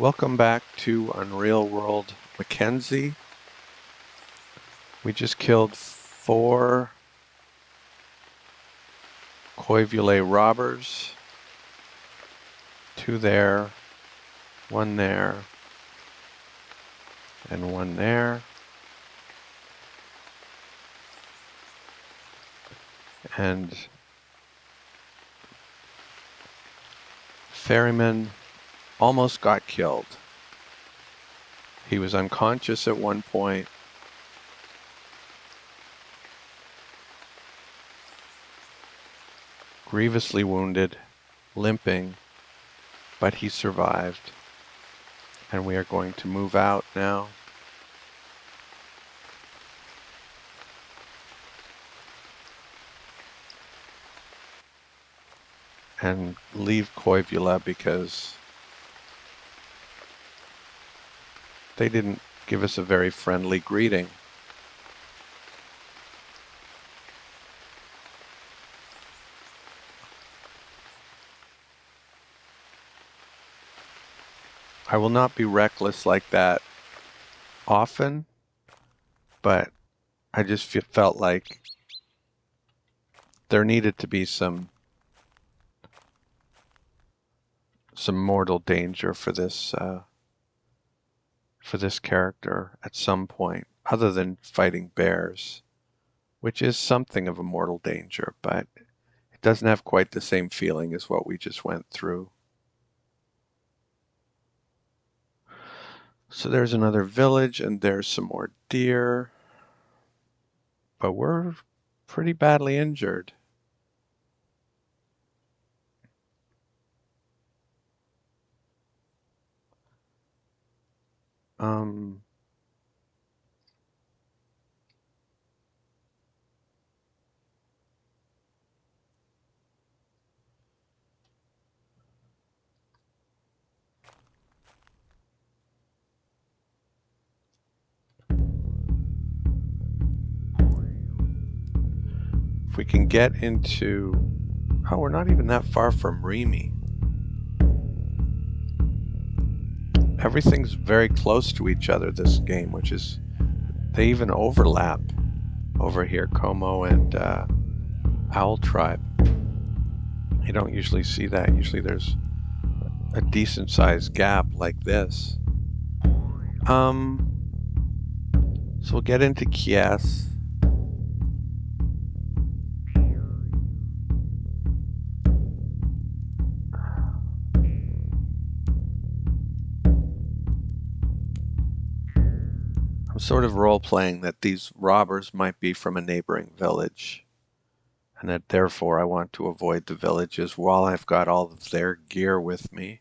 Welcome back to Unreal World Mackenzie. We just killed 4 Koivule robbers. 2 there, 1 there, and 1 there. And Ferryman almost got killed. He was unconscious at one point. Grievously wounded, limping, but he survived. And we are going to move out now. And leave Koivula because they didn't give us a very friendly greeting. I will not be reckless like that often, but I just felt like there needed to be some mortal danger for this character at some point, other than fighting bears, which is something of a mortal danger, but it doesn't have quite the same feeling as what we just went through. So there's another village, and there's some more deer, but we're pretty badly injured. If we can get into... Oh, we're not even that far from Remy. Everything's very close to each other this game, which is... They even overlap over here, Como and Owl Tribe. You don't usually see that. Usually there's a decent sized gap like this. So we'll get into Kies. I'm sort of role-playing that these robbers might be from a neighboring village, and that therefore I want to avoid the villages while I've got all of their gear with me.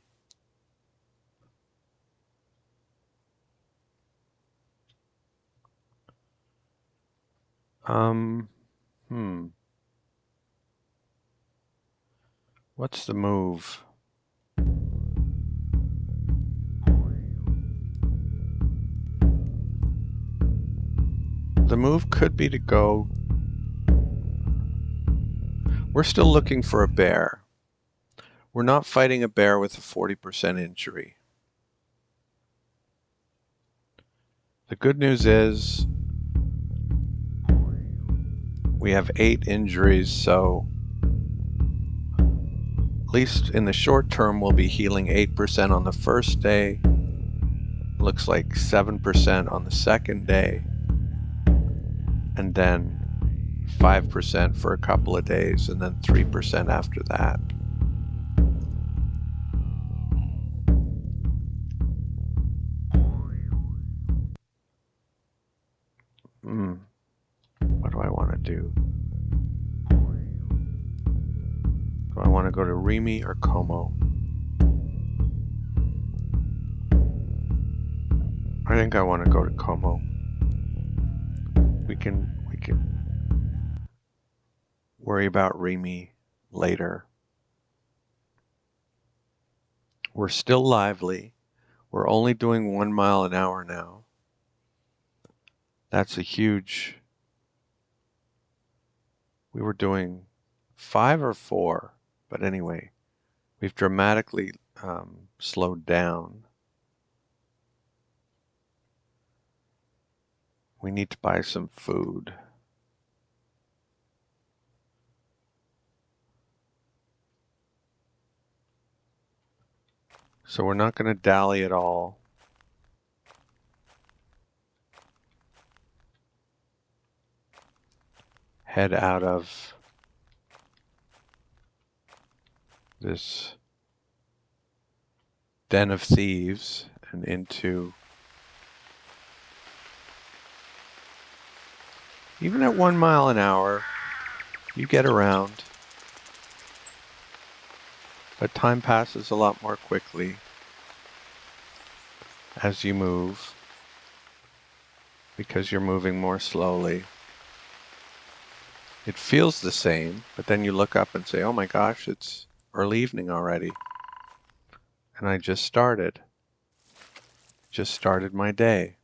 What's the move? The move could be to go... We're still looking for a bear. We're not fighting a bear with a 40% injury. The good news is we have 8 injuries, so at least in the short term we'll be healing 8% on the first day. Looks like 7% on the second day, and then 5% for a couple of days, and then 3% after that. What do I want to do? Do I want to go to Remy or Como? I think I want to go to Como. We can worry about Remy later. We're still lively. We're only doing 1 mile an hour now. That's a huge... We were doing 5 or 4, but anyway, we've dramatically slowed down. We need to buy some food. So we're not going to dally at all. Head out of this den of thieves and into, even at 1 mile an hour, you get around. But time passes a lot more quickly as you move because you're moving more slowly. It feels the same, but then you look up and say, oh my gosh, it's early evening already. And I just started my day.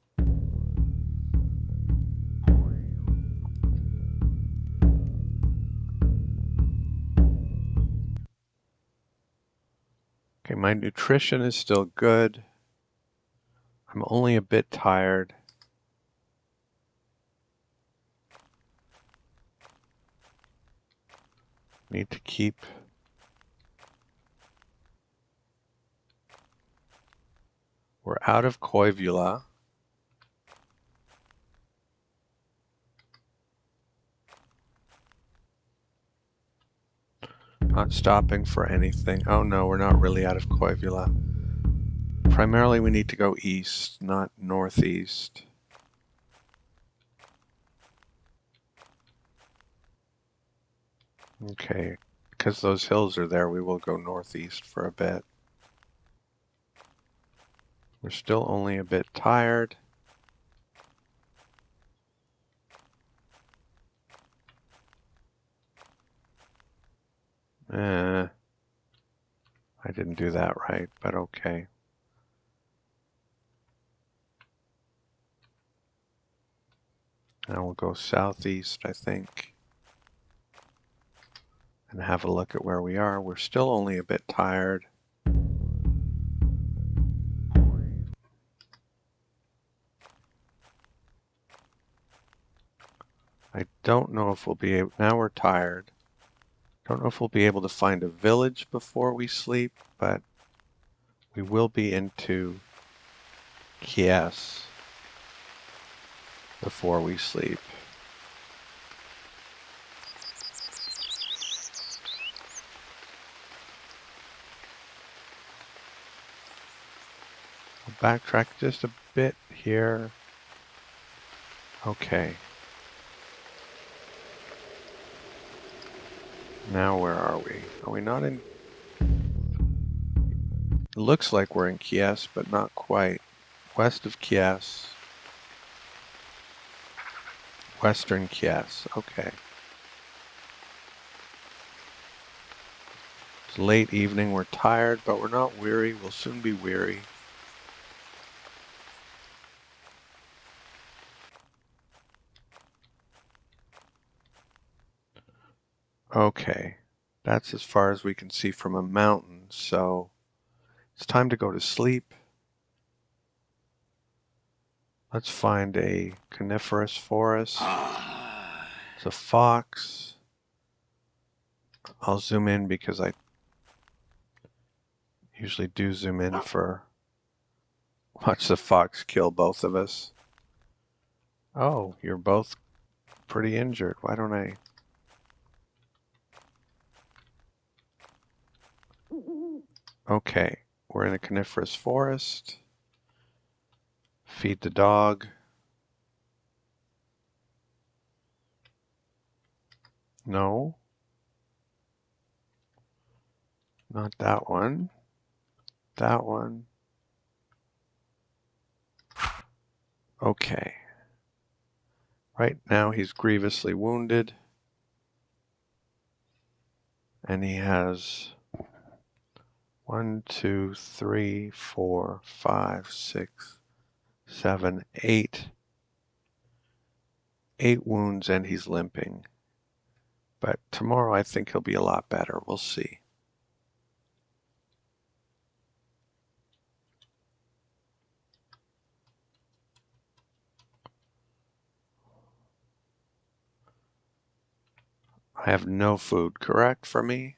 Okay, my nutrition is still good. I'm only a bit tired. Need to keep We're out of Koivula. Not stopping for anything. Oh no, we're not really out of Koivula. Primarily we need to go east, not northeast. Okay, because those hills are there, we will go northeast for a bit. We're still only a bit tired. I didn't do that right, but okay. Now we'll go southeast, I think, and have a look at where we are. We're still only a bit tired. I don't know if we'll be able, now we're tired. Don't know if we'll be able to find a village before we sleep, but we will be into Kies before we sleep. We'll backtrack just a bit here. Okay. Now where are we? Are we not in... It looks like we're in Kies, but not quite. West of Kies. Western Kies. Okay. It's late evening. We're tired, but we're not weary. We'll soon be weary. Okay. That's as far as we can see from a mountain, so it's time to go to sleep. Let's find a coniferous forest. It's a fox. I'll zoom in because I usually do zoom in for watch the fox kill both of us. Oh, you're both pretty injured. Why don't I? Okay, we're in a coniferous forest. Feed the dog. No. Not that one. That one. Okay. Right now he's grievously wounded. And he has 1, 2, 3, 4, 5, 6, 7, 8. 8 wounds and he's limping. But tomorrow I think he'll be a lot better. We'll see. I have no food, correct, for me?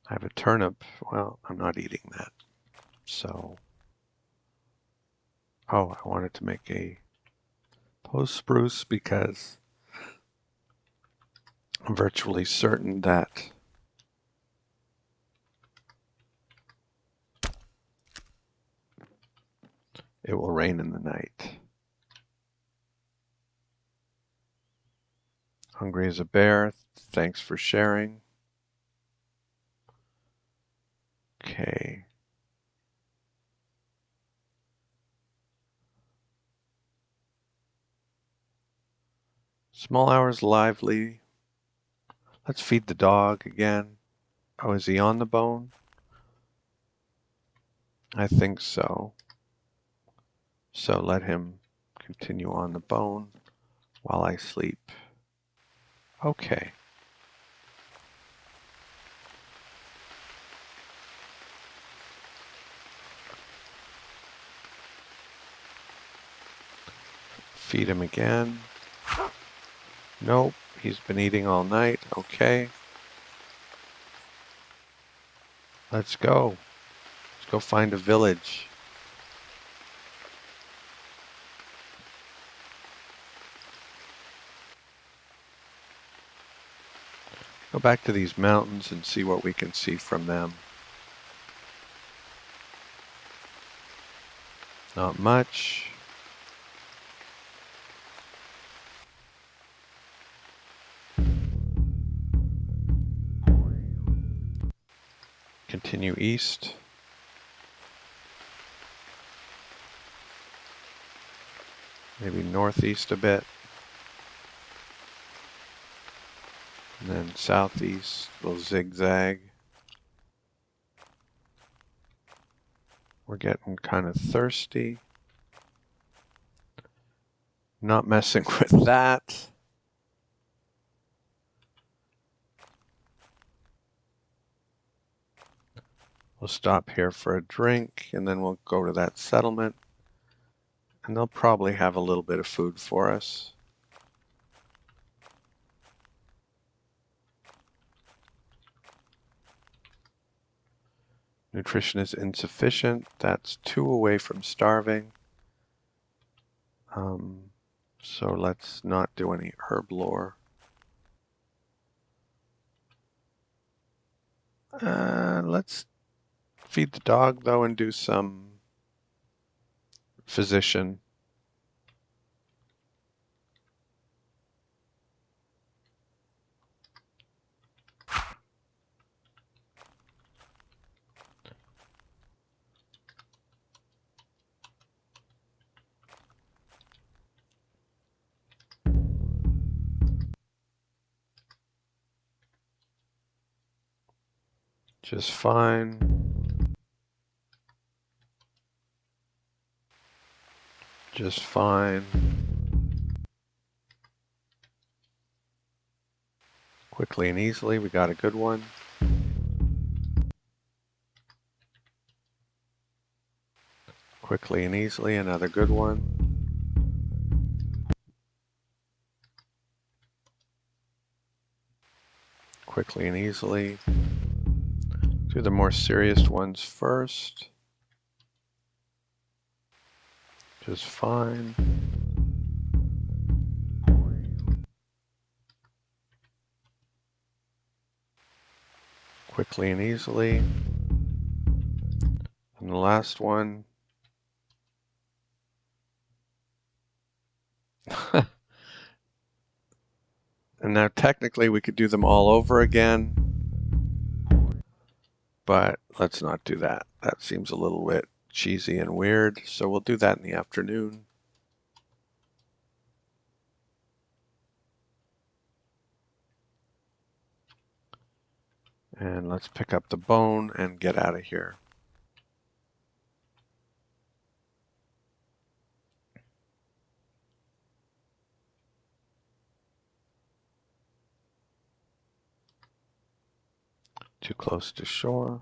I have a turnip. Well, I'm not eating that. So, oh, I wanted to make a post spruce because I'm virtually certain that it will rain in the night. Hungry as a bear. Thanks for sharing. Okay. Small hours lively. Let's feed the dog again. Oh, is he on the bone? I think so. So let him continue on the bone while I sleep. Okay. Feed him again. Nope, he's been eating all night. Okay. Let's go. Let's go find a village. Go back to these mountains and see what we can see from them. Not much. Continue east. Maybe northeast a bit. And then southeast, a little zigzag. We're getting kind of thirsty. Not messing with that. We'll stop here for a drink and then we'll go to that settlement. And they'll probably have a little bit of food for us. Nutrition is insufficient. That's 2 away from starving. So let's not do any herb lore. Let's feed the dog though and do some physician. Just fine. Just fine. Quickly and easily, we got a good one. Quickly and easily, another good one. Quickly and easily. Do the more serious ones first. Just fine. Quickly and easily. And the last one. And now technically we could do them all over again, but let's not do that. That seems a little bit cheesy and weird, so we'll do that in the afternoon. And let's pick up the bone and get out of here. Too close to shore.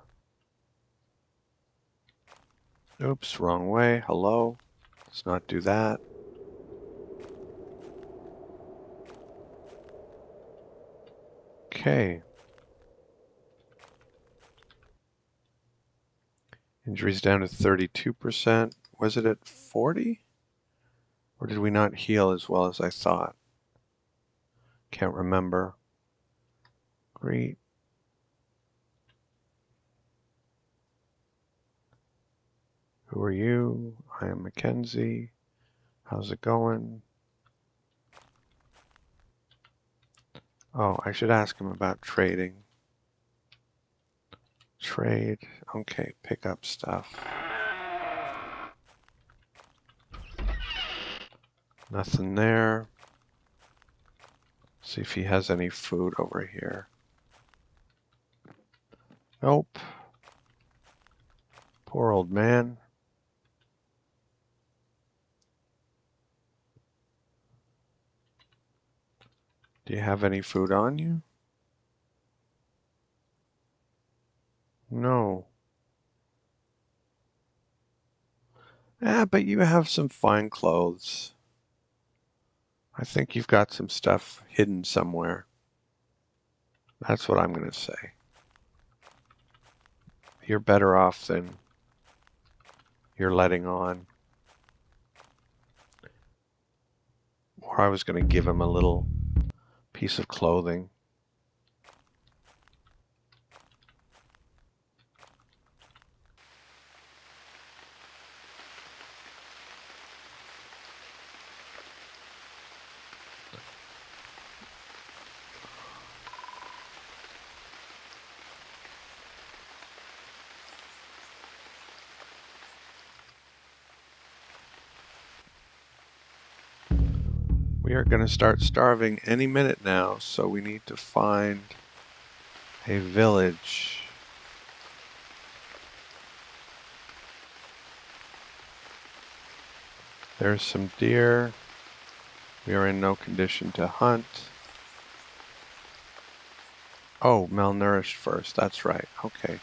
Oops, wrong way. Hello. Let's not do that. Okay. Injuries down to 32%. Was it at 40? Or did we not heal as well as I thought? Can't remember. Great. Who are you? I am Mackenzie. How's it going? Oh, I should ask him about trading. Trade. Okay, pick up stuff. Nothing there. See if he has any food over here. Nope. Poor old man. Do you have any food on you? No. But you have some fine clothes. I think you've got some stuff hidden somewhere. That's what I'm going to say. You're better off than you're letting on. Or I was going to give him a little piece of clothing. We are going to start starving any minute now, so we need to find a village. There's some deer. We are in no condition to hunt. Oh, malnourished first. That's right. Okay.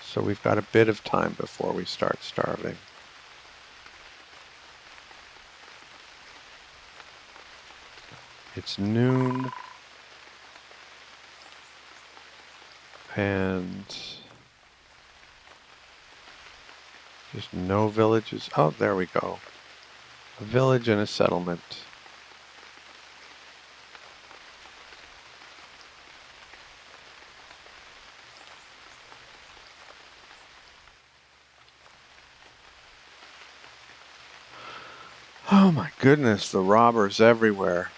So we've got a bit of time before we start starving. It's noon. And just no villages. Oh, there we go. A village and a settlement. Oh my goodness, the robbers everywhere.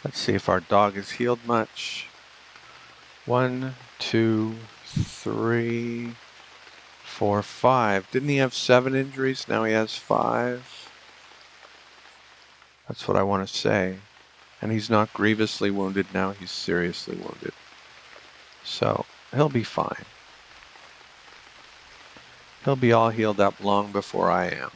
Let's see if our dog is healed much. 1, 2, 3, 4, 5. Didn't he have 7 injuries? Now he has 5. That's what I want to say. And he's not grievously wounded now, he's seriously wounded. So, he'll be fine. He'll be all healed up long before I am.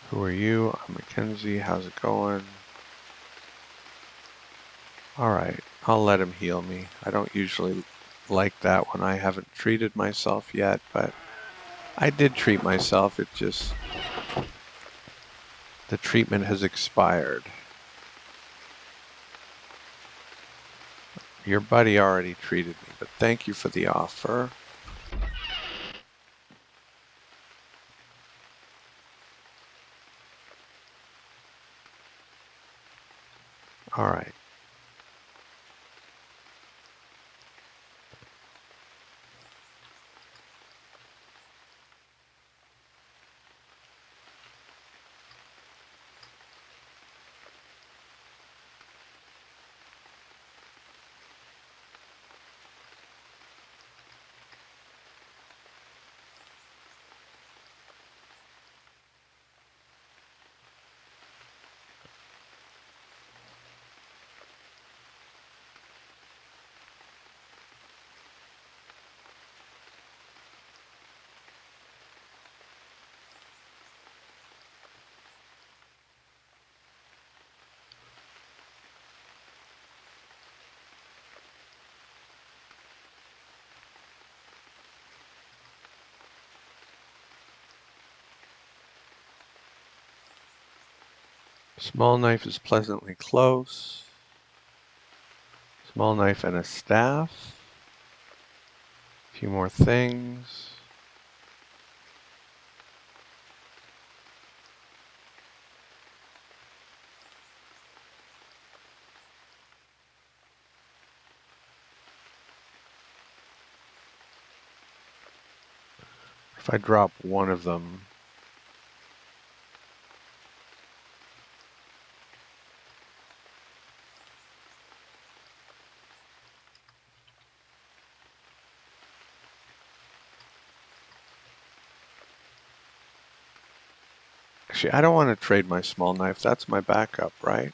Who are you? I'm Mackenzie. How's it going? Alright, I'll let him heal me. I don't usually like that when I haven't treated myself yet, but I did treat myself. It just... the treatment has expired. Your buddy already treated me, but thank you for the offer. Alright. Small knife is pleasantly close. Small knife and a staff. A few more things. If I drop one of them, actually, I don't want to trade my small knife. That's my backup, right?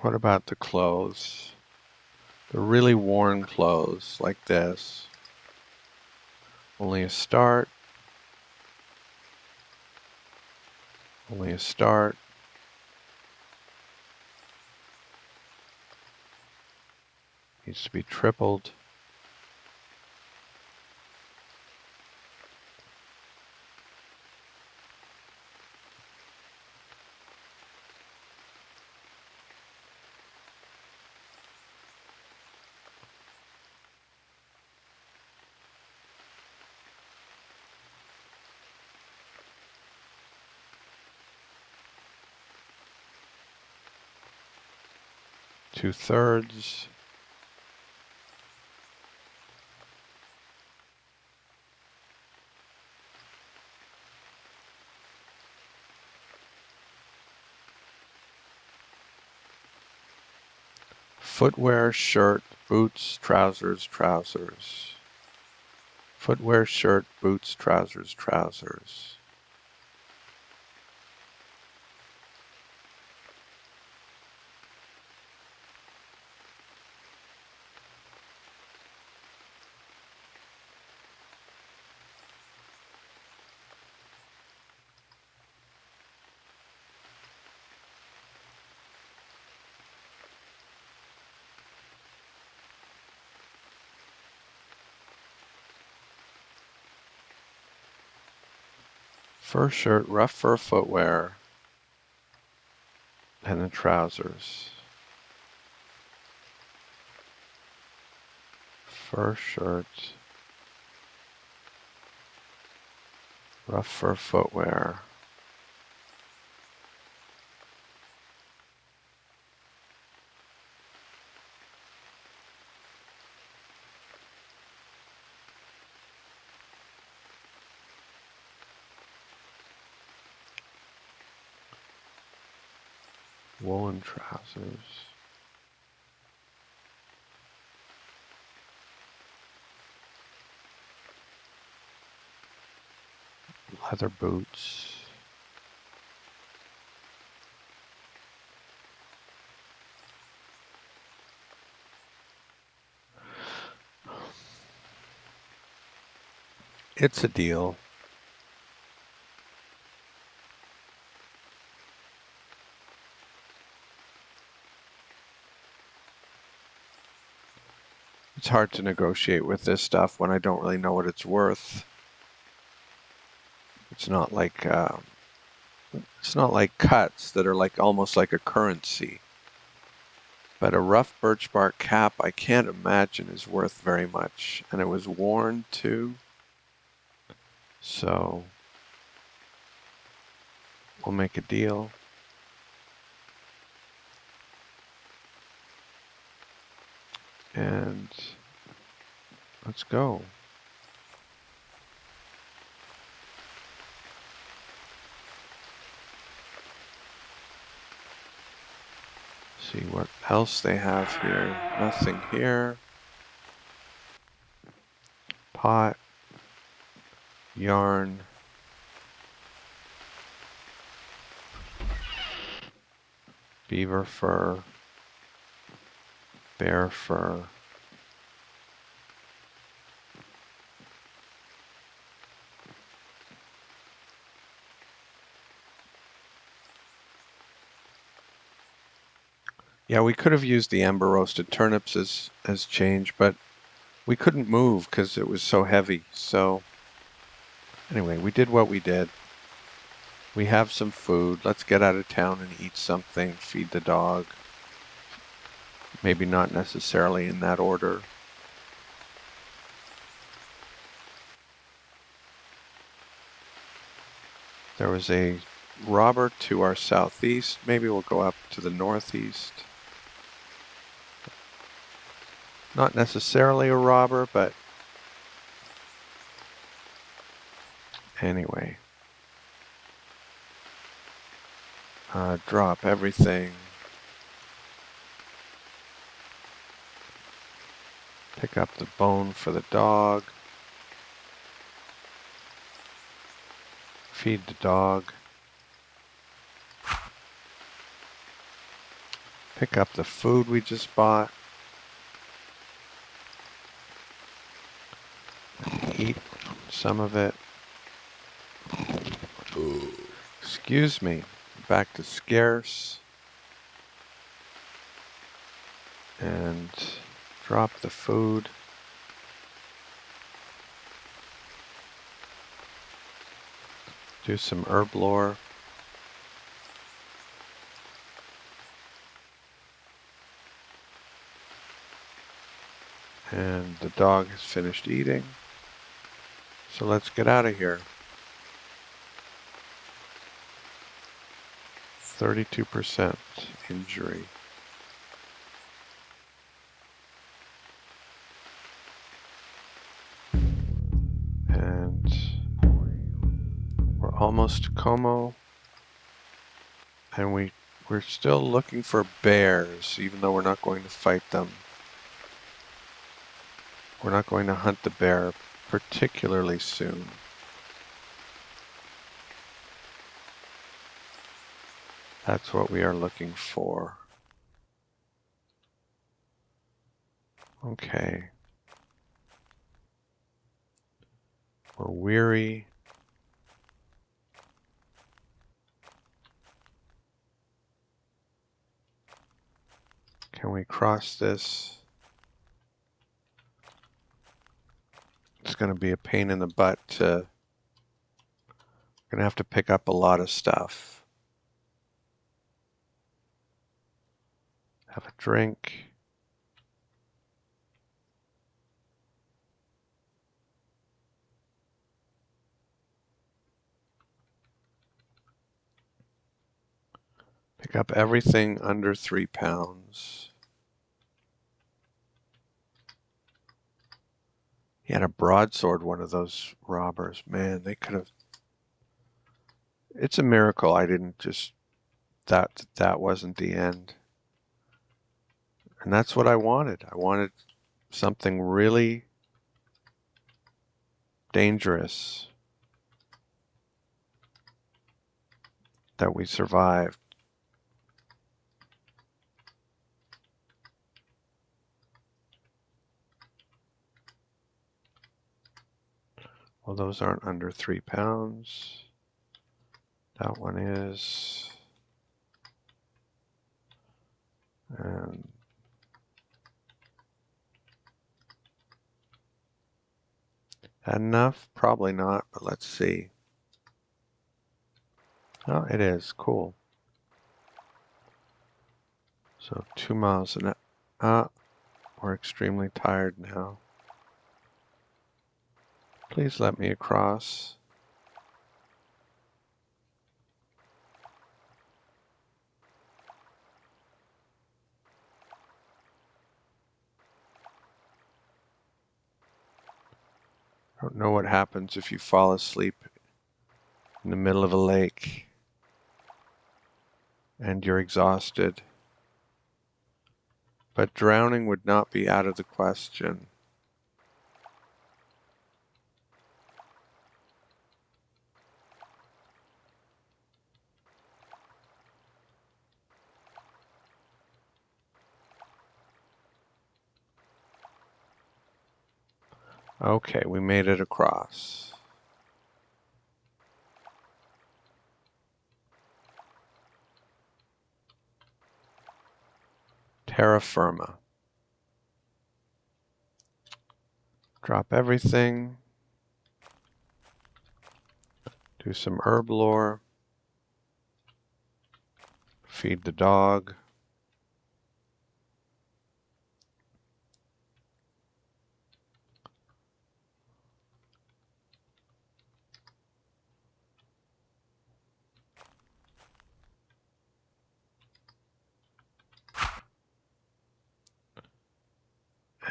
What about the clothes? The really worn clothes like this. Only a start. Only a start. Needs to be tripled. Two-thirds. Footwear, shirt, boots, trousers, trousers. Footwear, shirt, boots, trousers, trousers. Fur shirt, rough fur footwear, and the trousers. Fur shirt, rough fur footwear. Woolen trousers. Leather boots. It's a deal. It's hard to negotiate with this stuff when I don't really know what it's worth. It's not like cuts that are like almost like a currency. But a rough birch bark cap I can't imagine is worth very much. And it was worn too. So we'll make a deal. And let's go. See what else they have here. Nothing here. Pot, yarn, beaver fur, bear fur. Yeah, we could have used the ember roasted turnips as change, but we couldn't move because it was so heavy. So anyway, we did what we did. We have some food. Let's get out of town and eat something, feed the dog. Maybe not necessarily in that order. There was a robber to our southeast. Maybe we'll go up to the northeast. Not necessarily a robber, but anyway. Drop everything. Pick up the bone for the dog. Feed the dog. Pick up the food we just bought. Eat some of it. Excuse me. Back to scarce. And drop the food. Do some herb lore. And the dog has finished eating. So let's get out of here. 32% injury. And we're almost to Como. And we're still looking for bears, even though we're not going to fight them. We're not going to hunt the bear particularly soon. That's what we are looking for. Okay. We're weary. Can we cross this? It's going to be a pain in the butt to... We're going to have to pick up a lot of stuff. Have a drink. Pick up everything under 3 pounds. He had a broadsword, one of those robbers. Man, they could have... It's a miracle I didn't just... That wasn't the end. And that's what I wanted. I wanted something really dangerous that we survived. Well, those aren't under 3 pounds. That one is. And enough? Probably not, but let's see. Oh, it is. Cool. So 2 miles an hour. We're extremely tired now. Please let me across. Don't know what happens if you fall asleep in the middle of a lake and you're exhausted. But drowning would not be out of the question. Okay, we made it across. Terra firma. Drop everything. Do some herb lore. Feed the dog.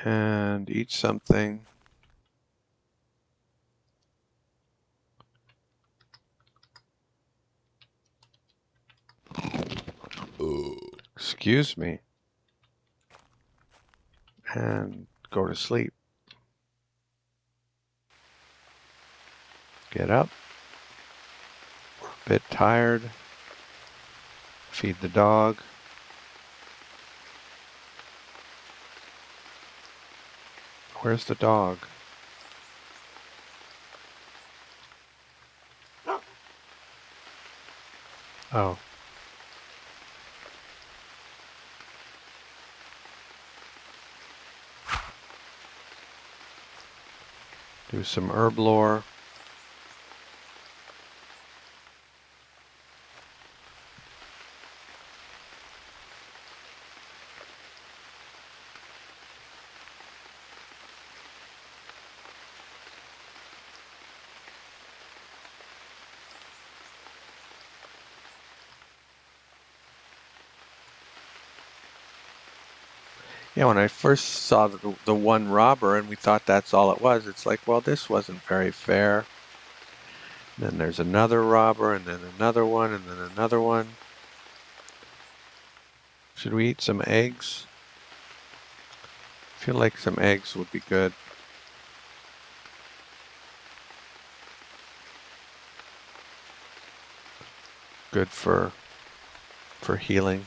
And eat something. Excuse me. And go to sleep. Get up. We're a bit tired. Feed the dog. Where's the dog? Oh. Do some herb lore. Yeah, when I first saw the one robber and we thought that's all it was, it's like, well, this wasn't very fair. And then there's another robber, and then another one, and then another one. Should we eat some eggs? I feel like some eggs would be good. Good for healing.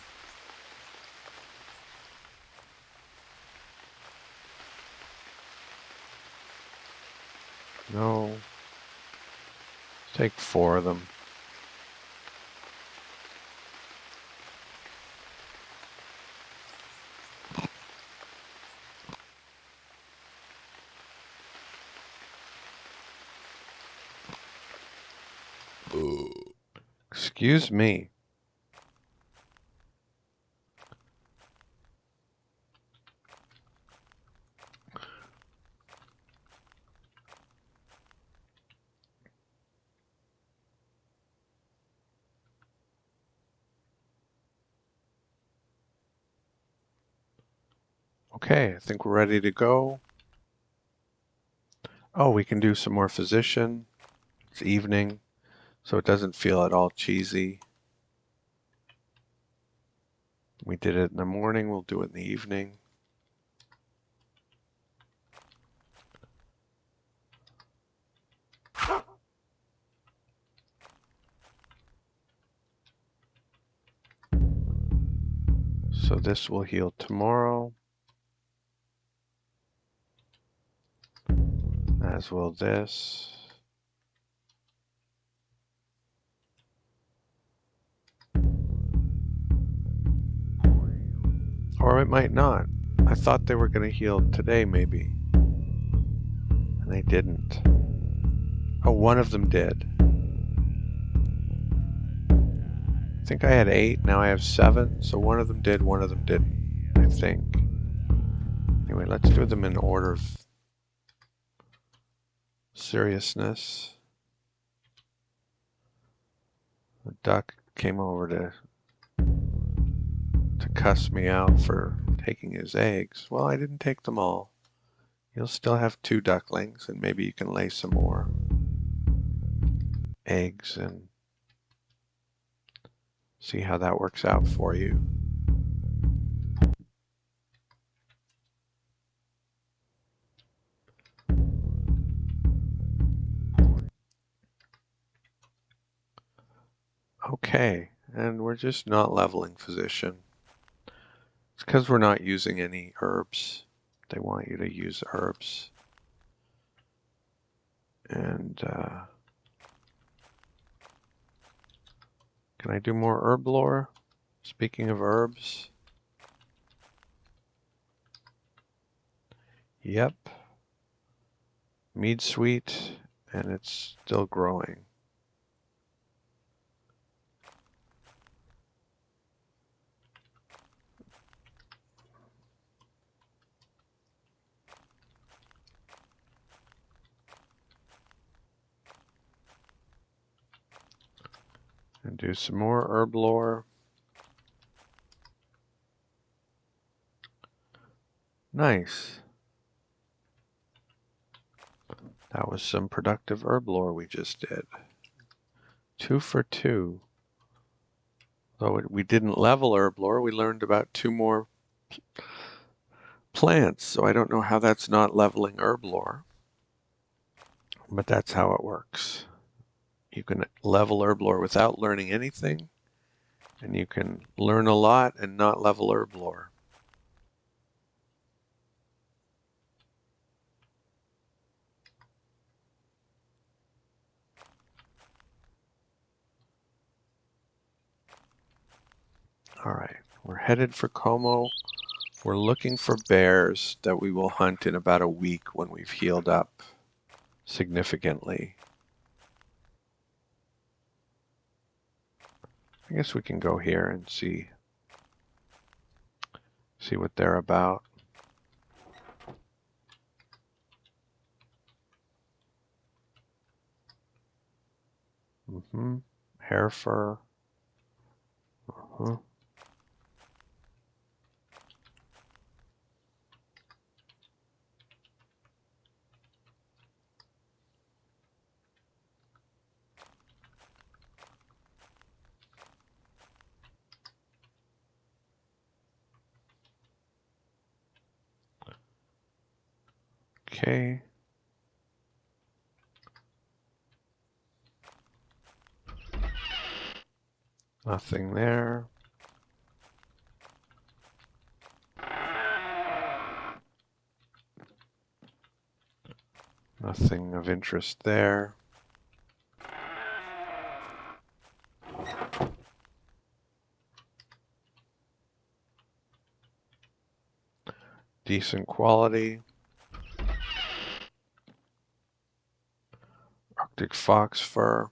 No. Take 4 of them. Excuse me. Okay, I think we're ready to go. Oh, we can do some more physician. It's evening, so it doesn't feel at all cheesy. We did it in the morning, we'll do it in the evening. So this will heal tomorrow, as will this. Or it might not. I thought they were going to heal today, maybe. And they didn't. Oh, one of them did. I think I had 8, now I have 7. So one of them did, one of them didn't, I think. Anyway, let's do them in order of seriousness. The duck came over to cuss me out for taking his eggs. Well, I didn't take them all. you'll still have 2 ducklings, and maybe you can lay some more eggs and see how that works out for you. Okay, and we're just not leveling physician. It's because we're not using any herbs. They want you to use herbs. And can I do more herb lore? Speaking of herbs. Yep. Mead sweet, and it's still growing. And do some more herb lore. Nice. That was some productive herb lore we just did. 2 for 2. Though we didn't level herb lore, we learned about 2 more plants. So I don't know how that's not leveling herb lore. But that's how it works. You can level herb lore without learning anything, and you can learn a lot and not level herb lore. All right, we're headed for Como. We're looking for bears that we will hunt in about a week when we've healed up significantly. I guess we can go here and see what they're about. Hair fur. Okay. Nothing there. Nothing of interest there. Decent quality. Arctic fox fur.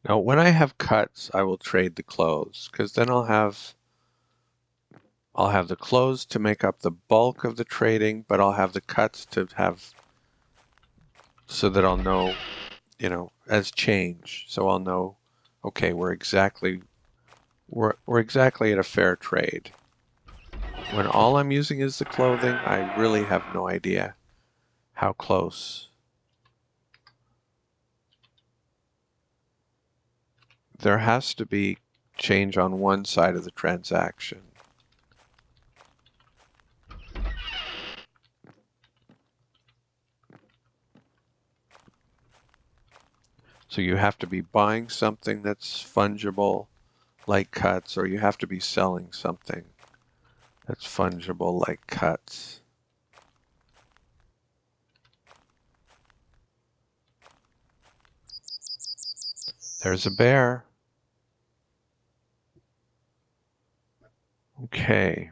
Now, when I have cuts, I will trade the clothes, because then I'll have the clothes to make up the bulk of the trading, but I'll have the cuts to have, so that I'll know, as change. So I'll know, okay, we're exactly at a fair trade. When all I'm using is the clothing, I really have no idea how close. There has to be change on one side of the transaction. So you have to be buying something that's fungible, like cuts, or you have to be selling something that's fungible, like cuts. There's a bear. Okay.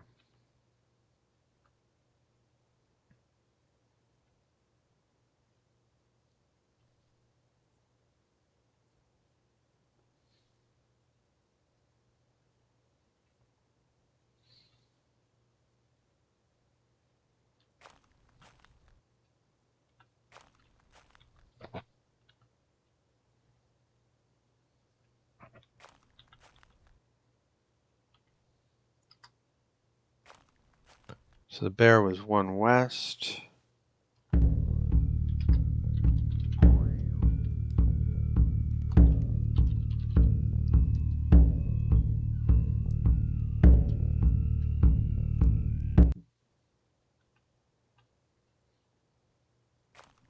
So the bear was one west.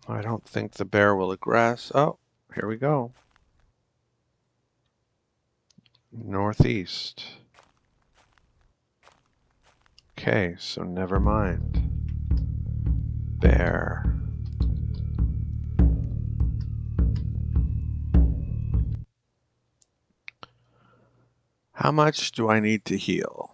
I don't think the bear will aggress. Oh, here we go. Northeast. Okay, so never mind. Bear. How much do I need to heal?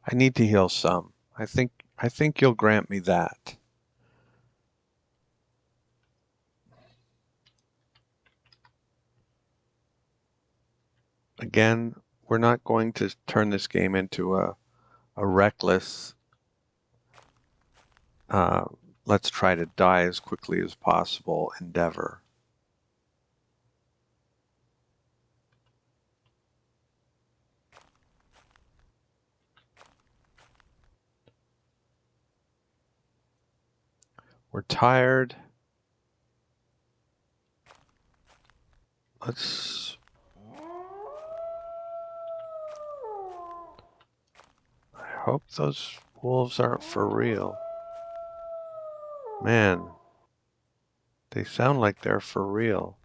I need to heal some. I think you'll grant me that. Again, we're not going to turn this game into a reckless, uh, let's try to die as quickly as possible endeavor. We're tired. Let's... I hope those wolves aren't for real. Man, they sound like they're for real.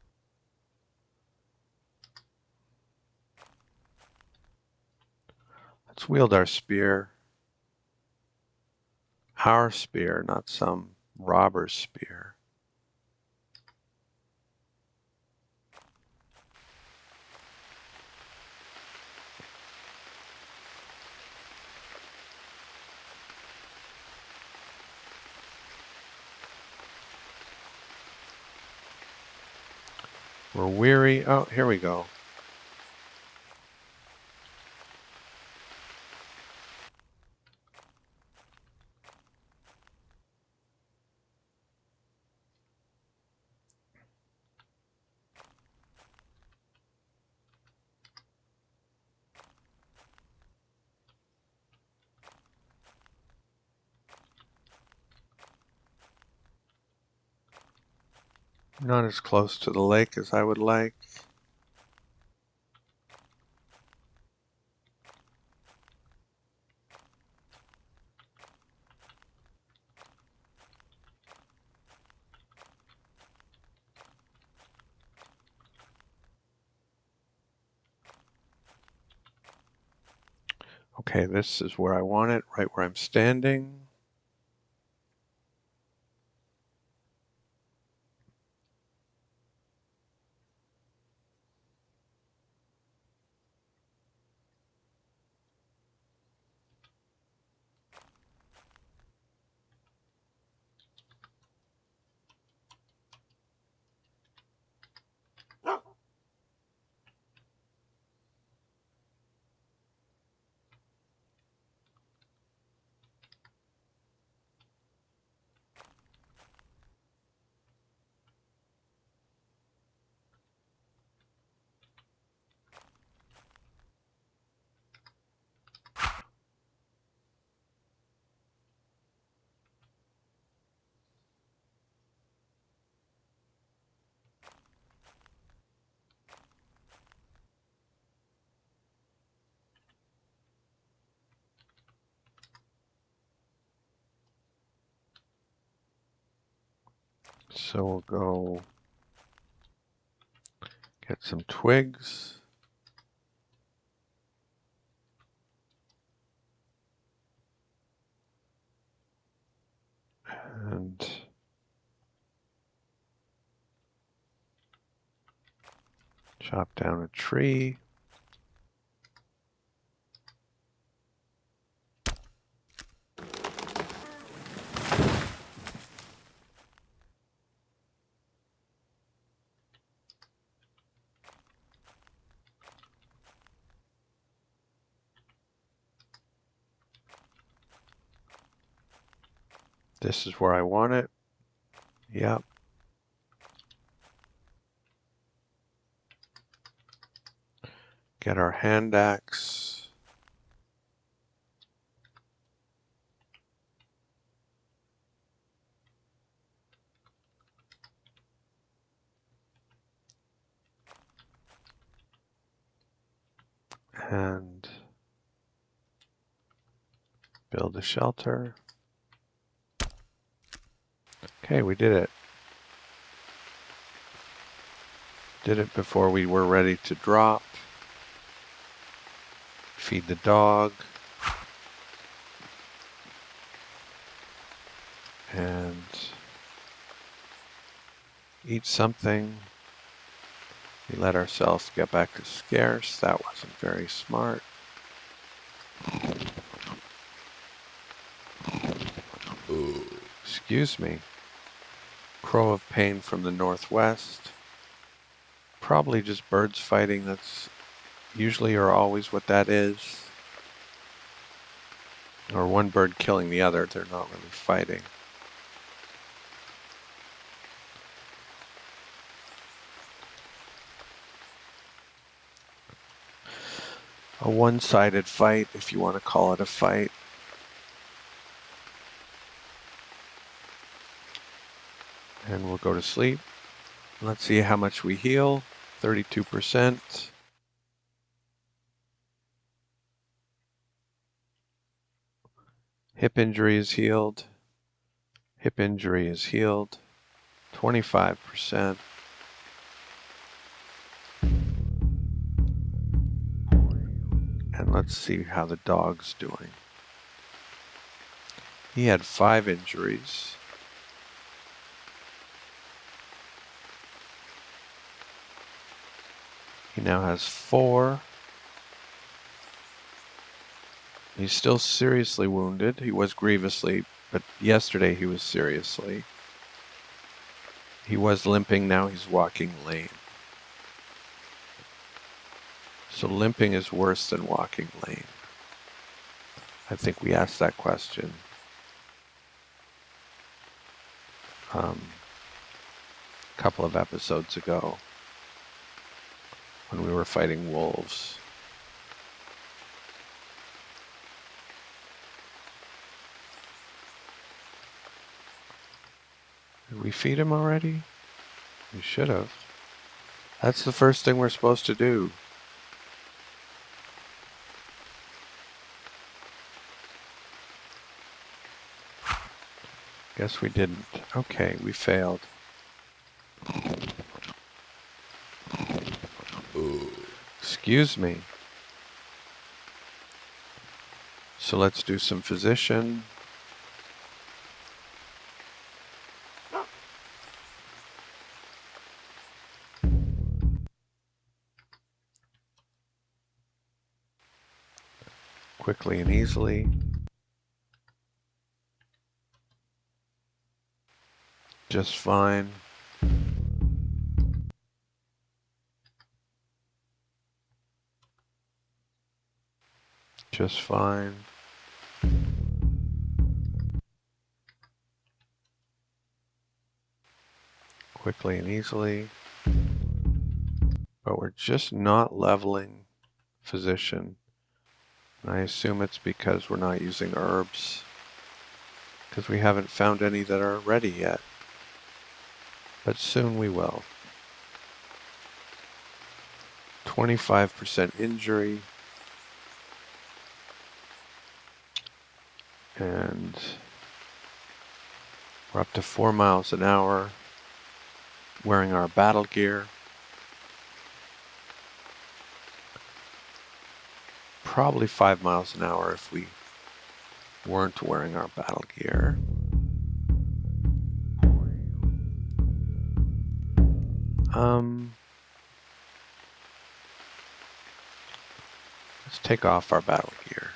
Let's wield our spear. Our spear, not some robber's spear. We're weary. Oh, here we go. Not as close to the lake as I would like. Okay, this is where I want it, right where I'm standing. So we'll go get some twigs. And chop down a tree. This is where I want it. Yep. Get our hand axe. And build a shelter. Okay, we did it. Did it before we were ready to drop. Feed the dog. And eat something. We let ourselves get back to scarce. That wasn't very smart. Excuse me. Crow of pain from the northwest. Probably just birds fighting. That's usually or always what that is. Or one bird killing the other. They're not really fighting. A one-sided fight, if you want to call it a fight. And we'll go to sleep. Let's see how much we heal. 32%. Hip injury is healed. Hip injury is healed. 25%. And let's see how the dog's doing. He had 5 injuries. He now has 4. He's still seriously wounded. He was grievously, but yesterday he was seriously. He was limping, now he's walking lame. So limping is worse than walking lame. I think we asked that question a couple of episodes ago when we were fighting wolves. Did we feed him already? We should have. That's the first thing we're supposed to do. Guess we didn't. Okay, we failed. Excuse me. So let's do some physician. Quickly and easily. Just fine. Just fine. Quickly and easily. But we're just not leveling physician. And I assume it's because we're not using herbs. Because we haven't found any that are ready yet. But soon we will. 25% injury. And we're up to 4 miles an hour. wearing our battle gear. Probably 5 miles an hour if we weren't wearing our battle gear. Let's take off our battle gear.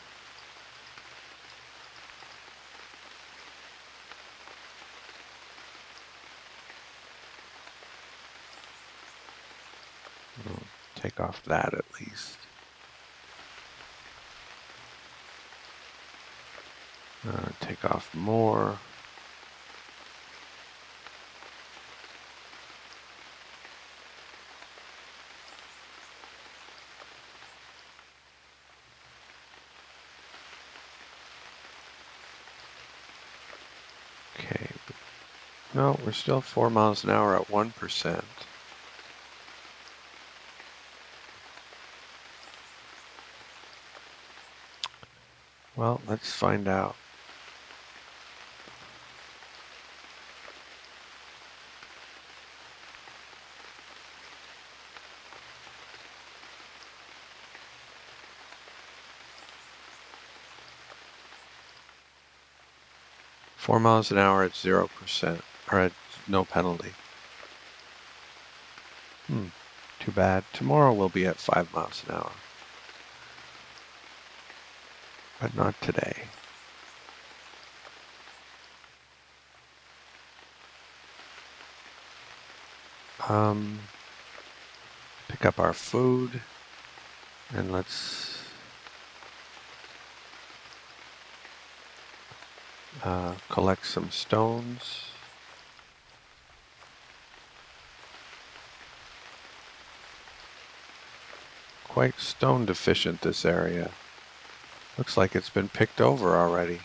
We'll take off that at least. Take off more. Okay. No, we're still 4 miles an hour at 1%. Well, let's find out. Four miles an hour at 0%, or at no penalty. Too bad. Tomorrow we'll be at 5 miles an hour. But not today. Pick up our food, and let's collect some stones. Quite stone deficient, this area. Looks like it's been picked over already.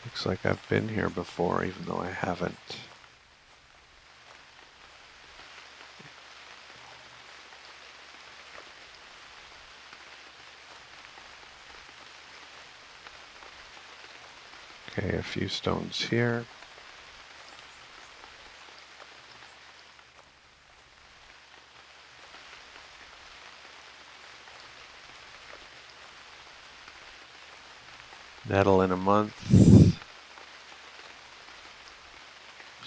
Looks like I've been here before, even though I haven't. Okay, a few stones here. Nettle in a month.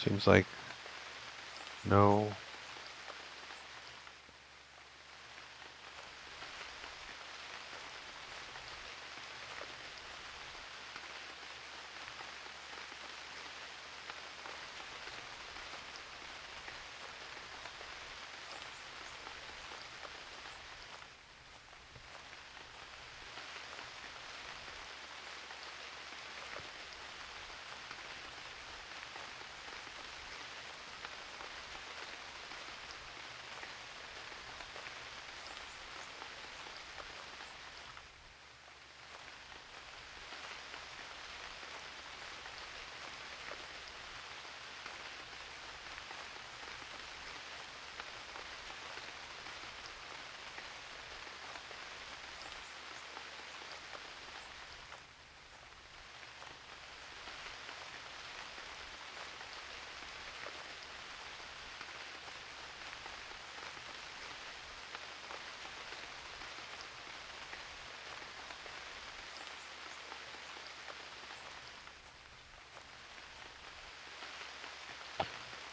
Seems like no.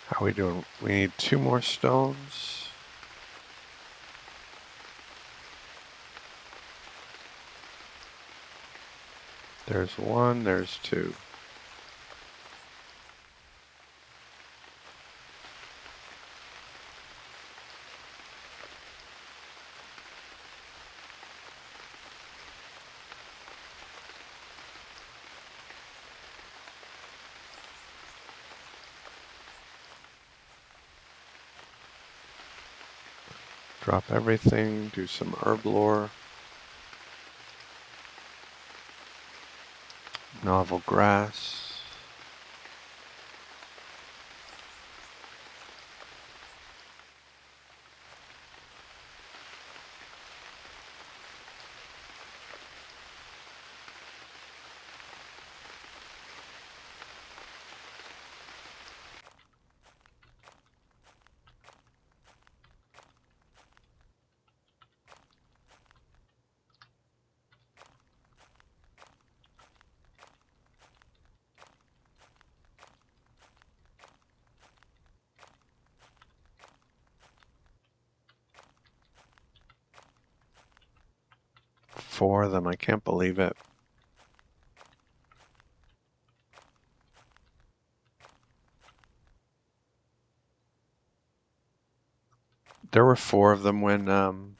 How are we doing? We need 2 more stones. There's 1, there's 2. Drop everything, do some herb lore. Novel grass. 4 of them. I can't believe it. There were 4 of them when, oh,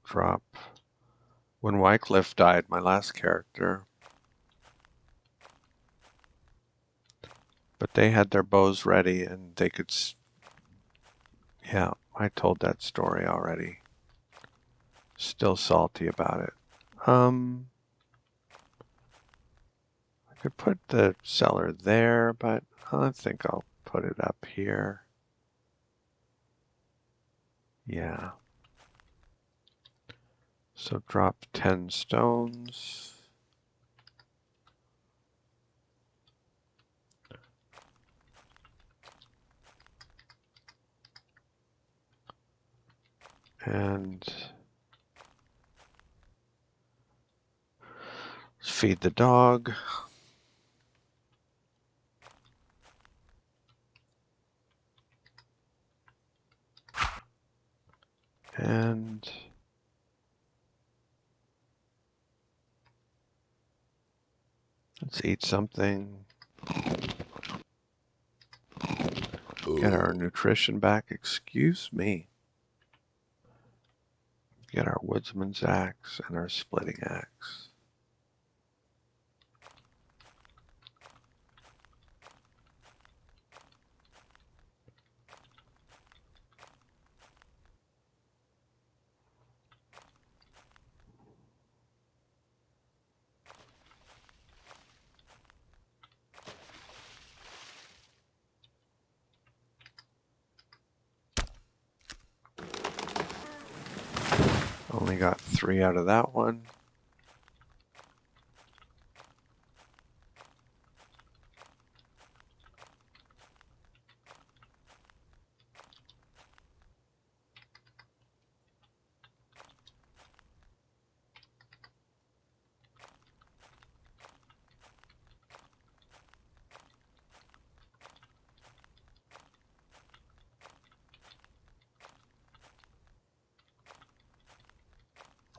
drop. When Wycliffe died, my last character. But they had their bows ready and they could, yeah, I told that story already. Still salty about it. I could put the cellar there, but I think I'll put it up here. Yeah. So drop 10 stones. And feed the dog. And let's eat something. Get our nutrition back. Excuse me. Get our woodsman's axe and our splitting axe. Only got 3 out of that one.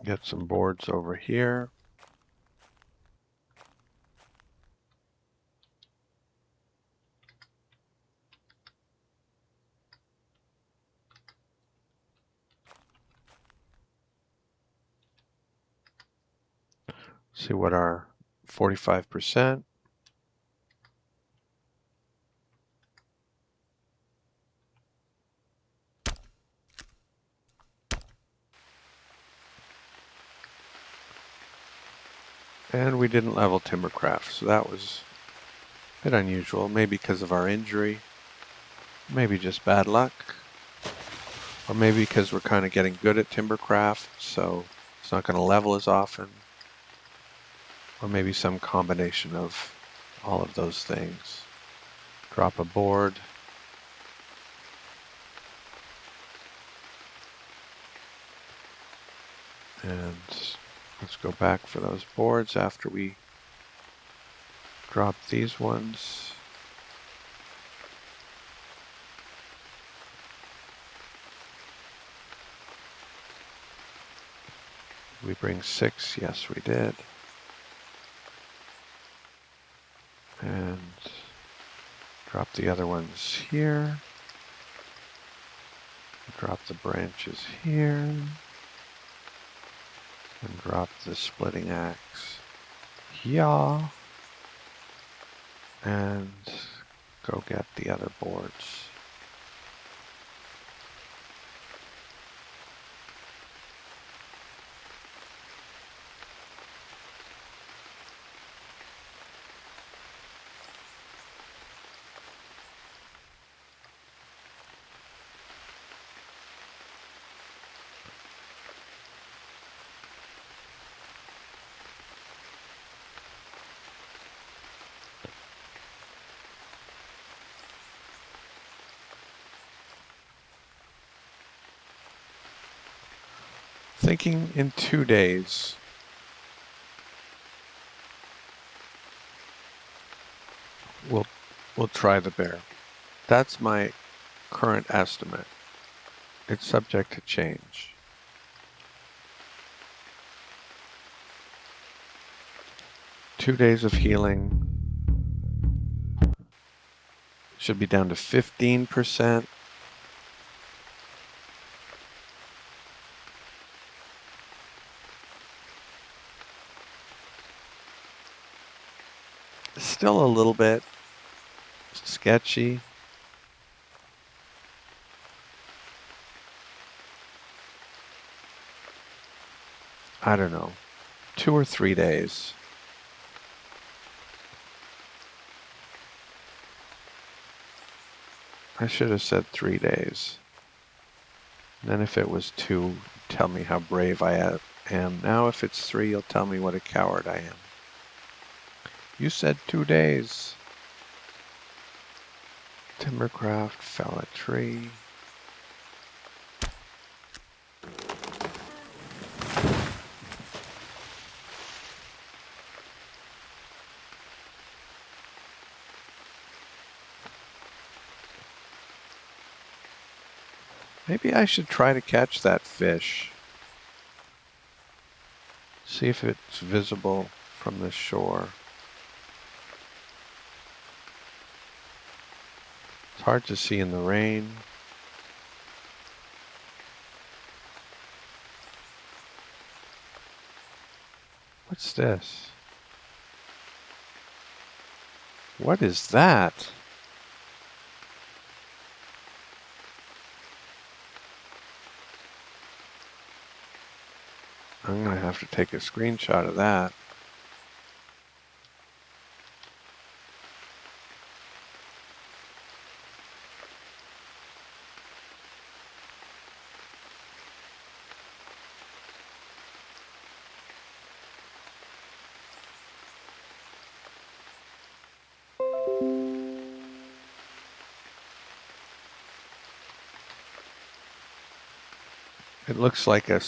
Get some boards over here. See what our 45%. And we didn't level Timbercraft, so that was a bit unusual. Maybe because of our injury. Maybe just bad luck. Or maybe because we're kind of getting good at Timbercraft, so it's not going to level as often. Or maybe some combination of all of those things. Drop a board. And let's go back for those boards after we drop these ones. We bring 6, yes we did. And drop the other ones here. Drop the branches here. And drop the splitting axe here. And go get the other boards. Thinking in 2 days. We'll try the bear. That's my current estimate. It's subject to change. 2 days of healing. Should be down to 15%. Still a little bit sketchy. I don't know, 2 or 3 days. I should have said 3 days. And then if it was 2, tell me how brave I am. Now if it's 3, you'll tell me what a coward I am. You said 2 days. Timbercraft, fell a tree. Maybe I should try to catch that fish. See if it's visible from the shore. It's hard to see in the rain. What's this? What is that? I'm gonna have to take a screenshot of that. It looks like a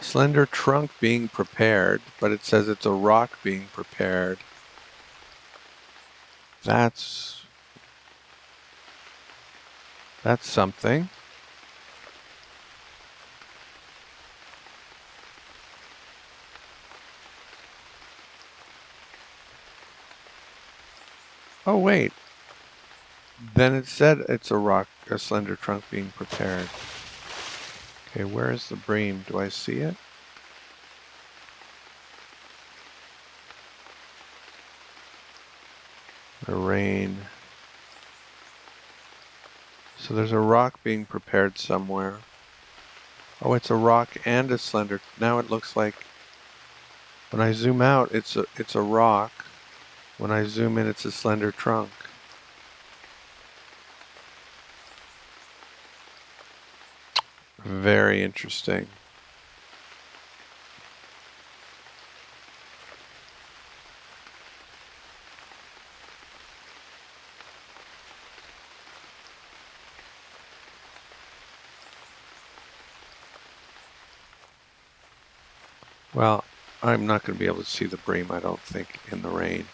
slender trunk being prepared, but it says it's a rock being prepared. That's something. Oh wait, then it said it's a slender trunk being prepared. Okay, where is the bream? Do I see it? The rain. So there's a rock being prepared somewhere. Oh, it's a rock and a slender. Now it looks like when I zoom out, it's a rock. When I zoom in, it's a slender trunk. Very interesting. Well, I'm not going to be able to see the bream, I don't think, in the rain.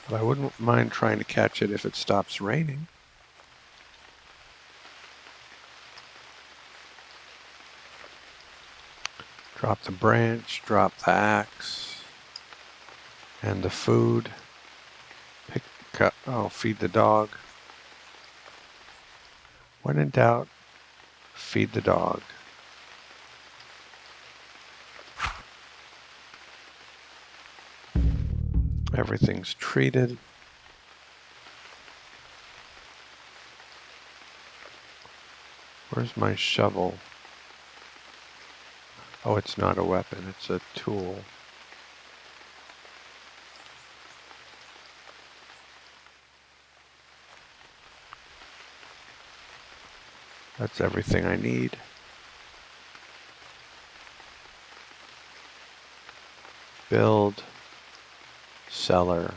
But I wouldn't mind trying to catch it if it stops raining. Drop the branch, drop the axe, and the food. Feed the dog. When in doubt, feed the dog. Everything's treated. Where's my shovel? Oh, it's not a weapon, it's a tool. That's everything I need. Build, cellar.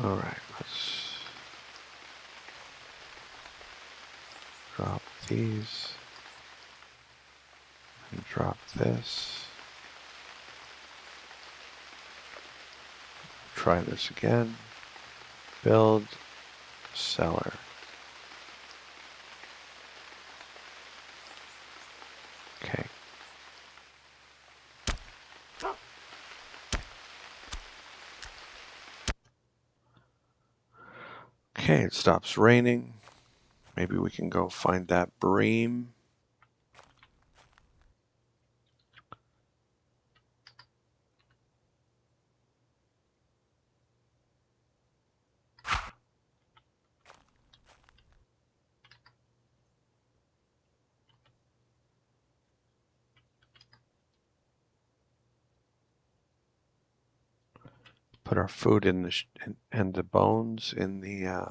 All right, let's drop these. Drop this. Try this again. Build cellar. Okay. Okay, it stops raining. Maybe we can go find that bream. Put our food in the and the bones in the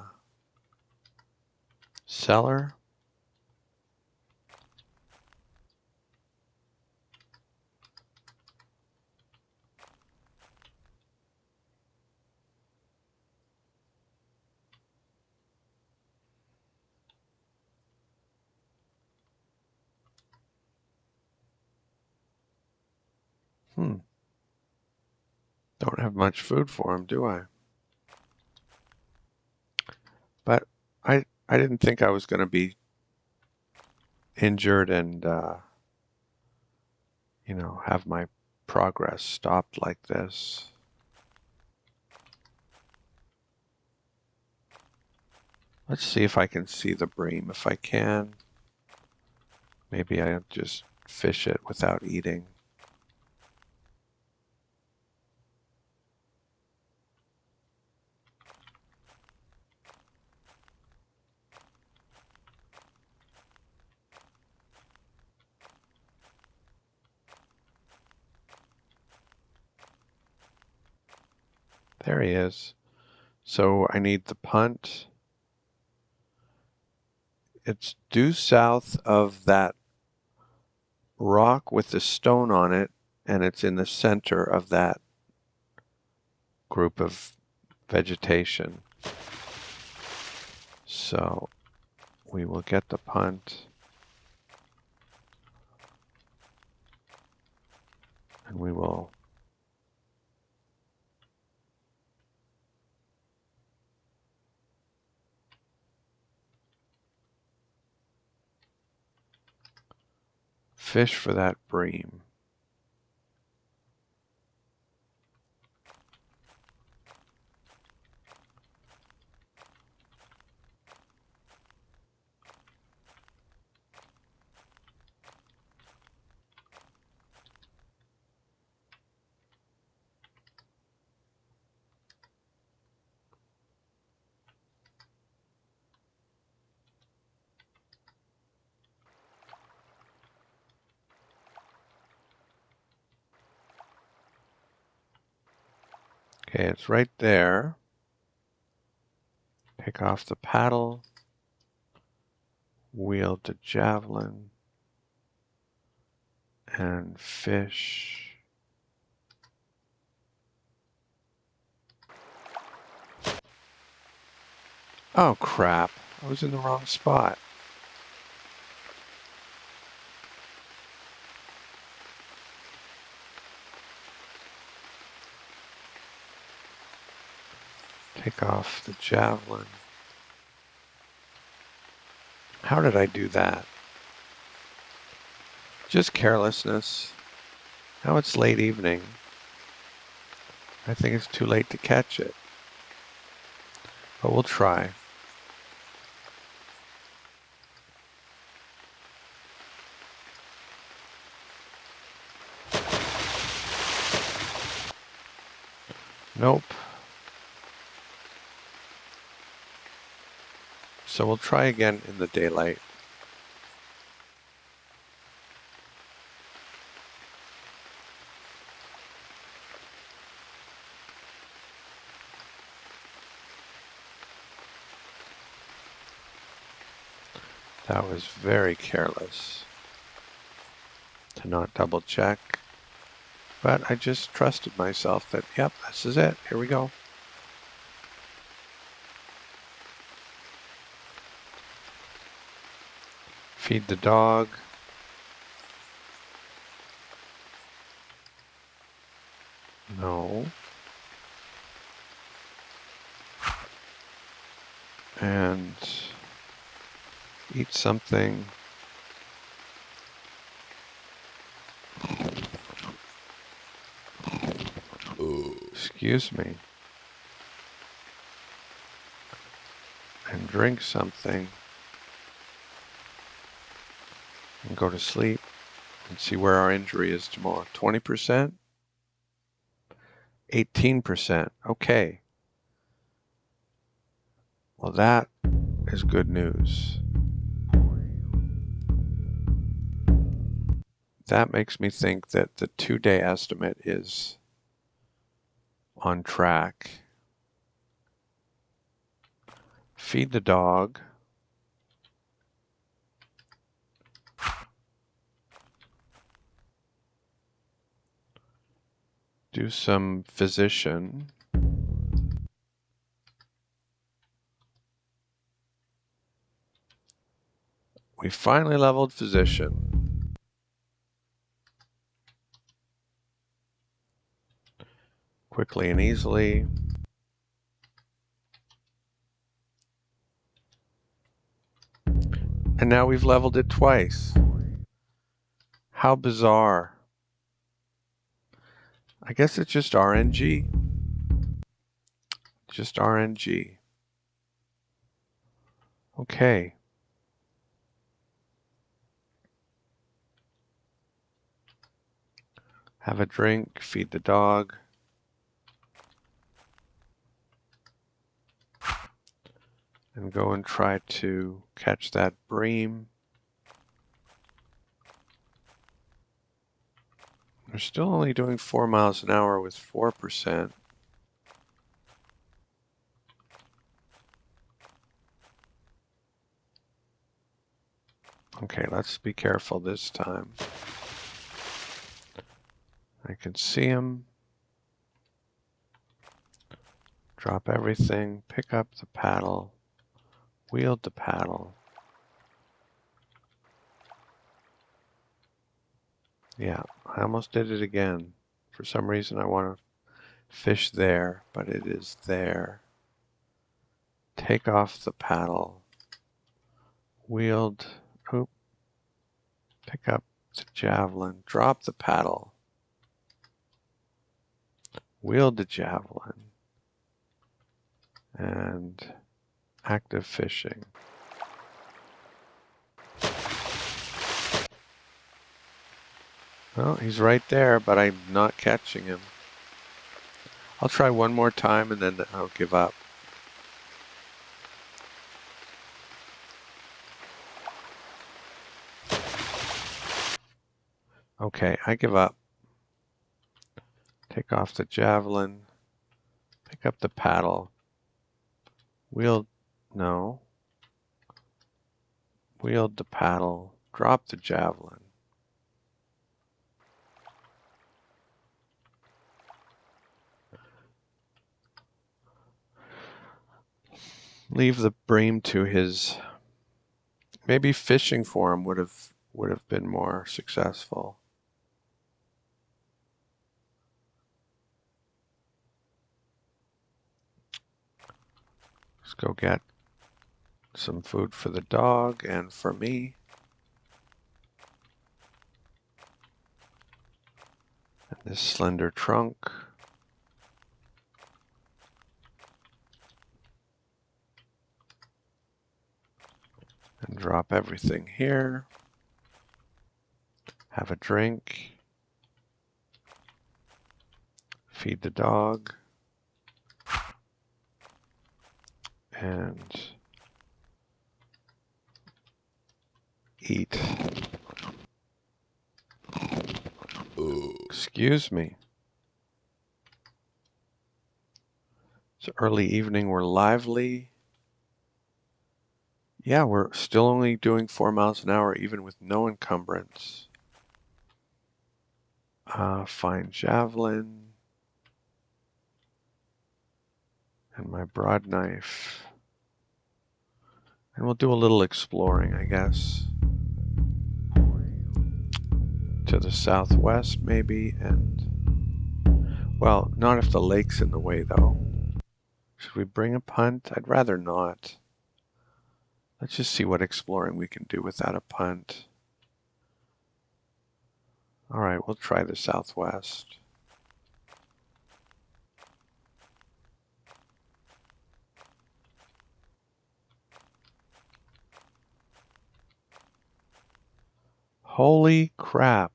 cellar. Don't have much food for him, do I? But I didn't think I was going to be injured and you know, have my progress stopped like this. Let's see if I can see the bream. If I can, maybe I'll just fish it without eating. There he is. So I need the punt. It's due south of that rock with the stone on it, and it's in the center of that group of vegetation. So we will get the punt, and we will fish for that bream. Okay, it's right there. Take off the paddle, wield the javelin, and fish. Oh crap, I was in the wrong spot. Take off the javelin. How did I do that? Just carelessness. Now it's late evening. I think it's too late to catch it. But we'll try. Nope. So we'll try again in the daylight. That was very careless to not double check. But I just trusted myself that, yep, this is it. Here we go. Feed the dog. No. And eat something. Excuse me. And drink something. And go to sleep. And see where our injury is tomorrow. 20%? 18%. Okay. Well, that is good news. That makes me think that the 2-day estimate is on track. Feed the dog. Do some physician. We finally leveled physician. Quickly and easily. And now we've leveled it twice. How bizarre. I guess it's just RNG. Just RNG. Okay. Have a drink, feed the dog. And go and try to catch that bream. We're still only doing 4 miles an hour with 4%. Okay, let's be careful this time. I can see him. Drop everything, pick up the paddle, wield the paddle. Yeah, I almost did it again. For some reason I want to fish there, but it is there. Take off the paddle, wield, pick up the javelin, drop the paddle, wield the javelin, and active fishing. Well, he's right there, but I'm not catching him. I'll try one more time and then I'll give up. Okay, I give up. Take off the javelin, pick up the paddle, wield the paddle, drop the javelin. Leave the bream to his, maybe fishing for him would have been more successful. Let's go get some food for the dog and for me. And this slender trunk. And drop everything here. Have a drink. Feed the dog. And eat. Excuse me. It's early evening. We're lively. Yeah, we're still only doing 4 miles an hour, even with no encumbrance. Fine javelin. And my broad knife. And we'll do a little exploring, I guess. To the southwest, maybe, and Well, not if the lake's in the way, though. Should we bring a punt? I'd rather not. Let's just see what exploring we can do without a punt. All right, we'll try the southwest. Holy crap.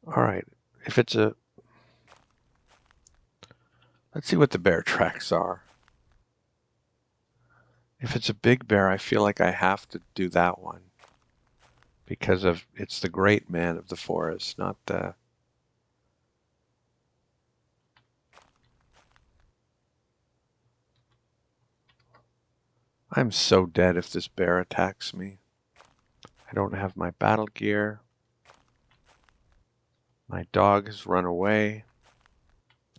All right, if it's a... Let's see what the bear tracks are. If it's a big bear, I feel like I have to do that one. Because of it's the great man of the forest, not the... I'm so dead if this bear attacks me. I don't have my battle gear. My dog has run away.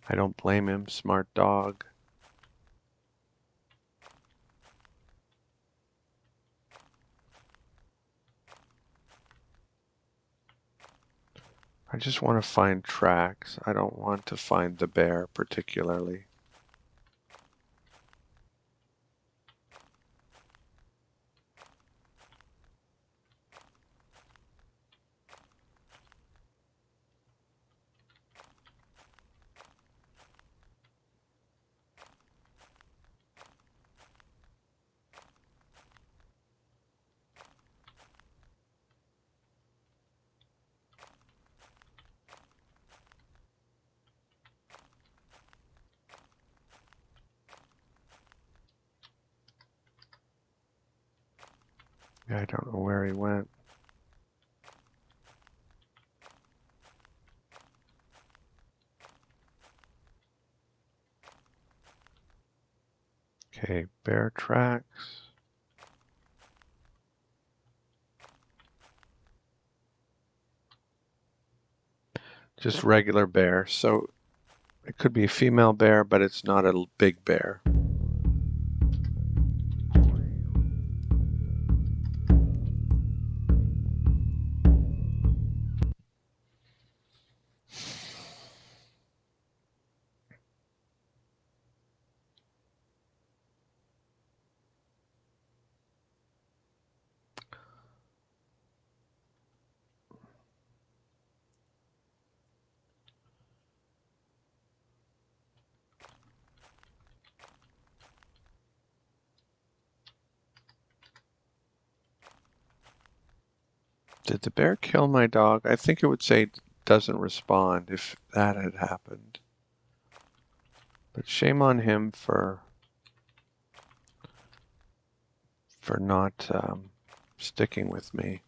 I don't blame him, smart dog. I just want to find tracks. I don't want to find the bear particularly. I don't know where he went. Okay, bear tracks. Just regular bear. So it could be a female bear, but it's not a big bear. Did the bear kill my dog? I think it would say doesn't respond if that had happened. But shame on him for not sticking with me.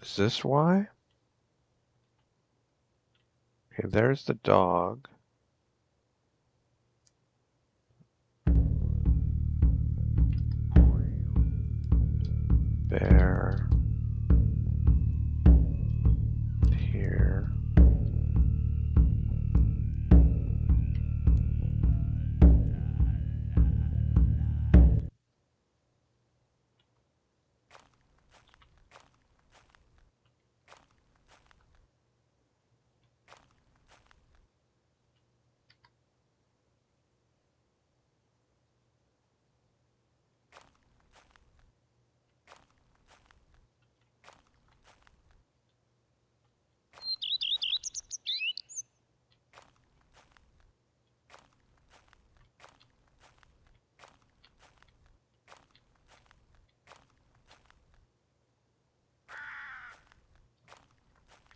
Is this why? Okay, there's the dog. Bear. Here.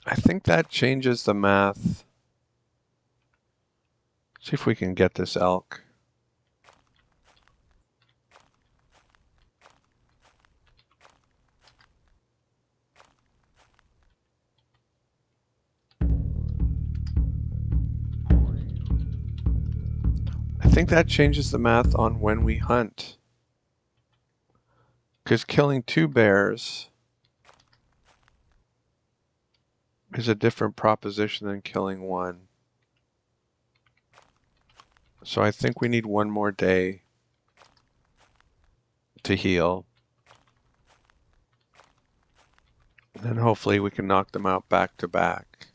I think that changes the math. See if we can get this elk. think that changes the math on when we hunt. Because killing 2 bears is a different proposition than killing 1. So I think we need 1 more day to heal. And then hopefully we can knock them out back to back.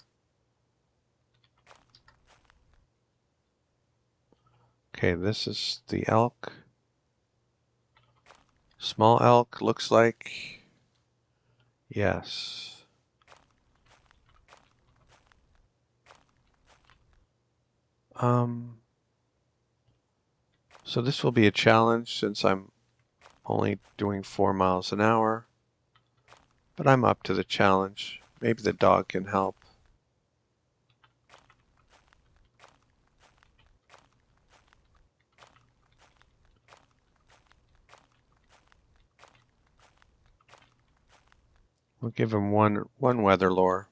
Okay, this is the elk. Small elk looks like, yes. So this will be a challenge since I'm only doing 4 miles an hour, but I'm up to the challenge. Maybe the dog can help. We'll give him one weather lore.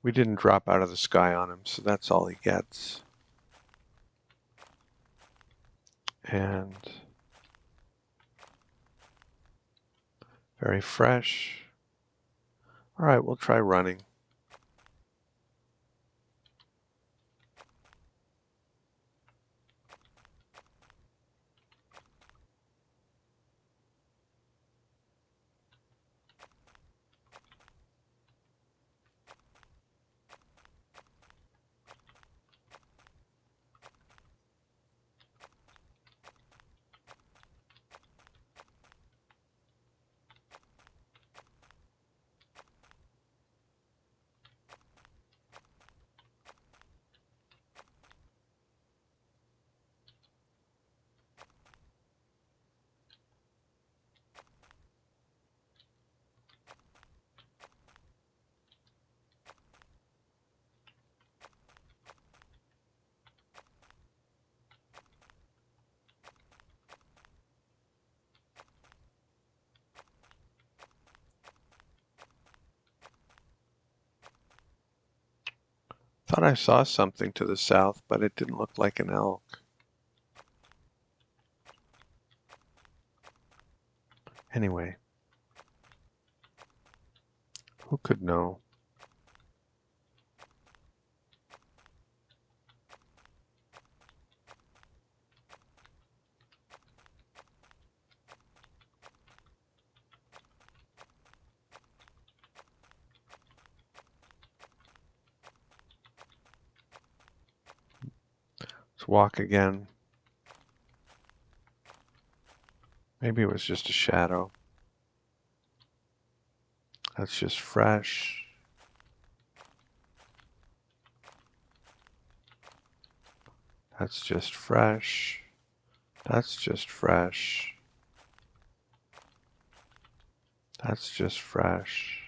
We didn't drop out of the sky on him, so that's all he gets. And very fresh. All right, we'll try running. Thought I saw something to the south, but it didn't look like an elk. Anyway, who could know? Let's walk again. Maybe it was just a shadow. That's just fresh. That's just fresh. That's just fresh. That's just fresh.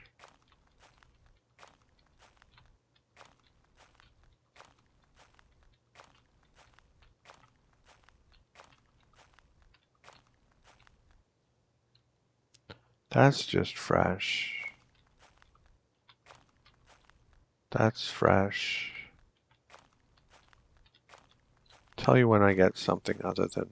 That's just fresh. That's fresh. Tell you when I get something other than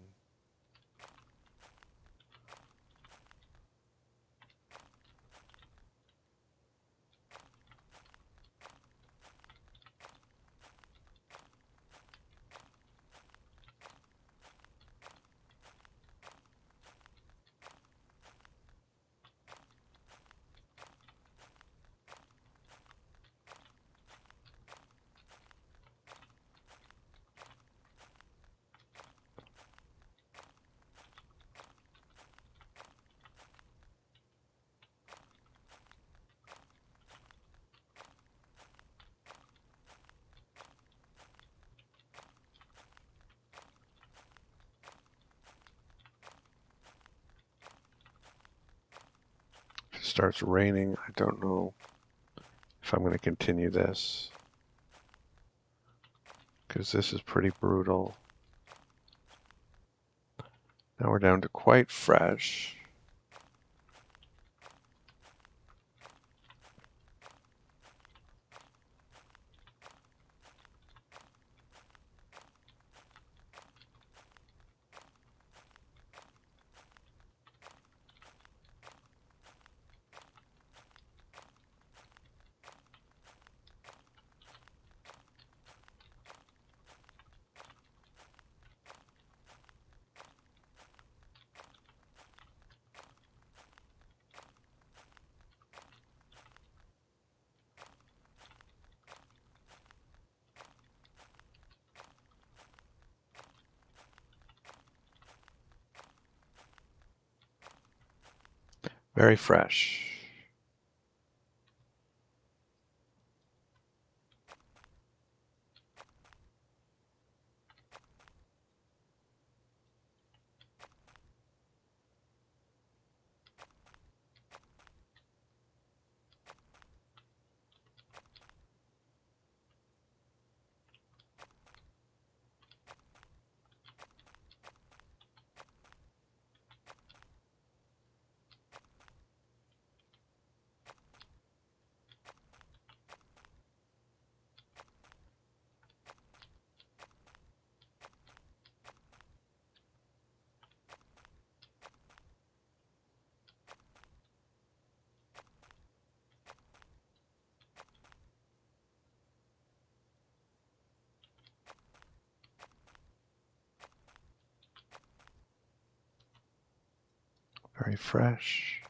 if it starts raining. I don't know if I'm going to continue this because this is pretty brutal. Now we're down to quite fresh. Very fresh. Very fresh.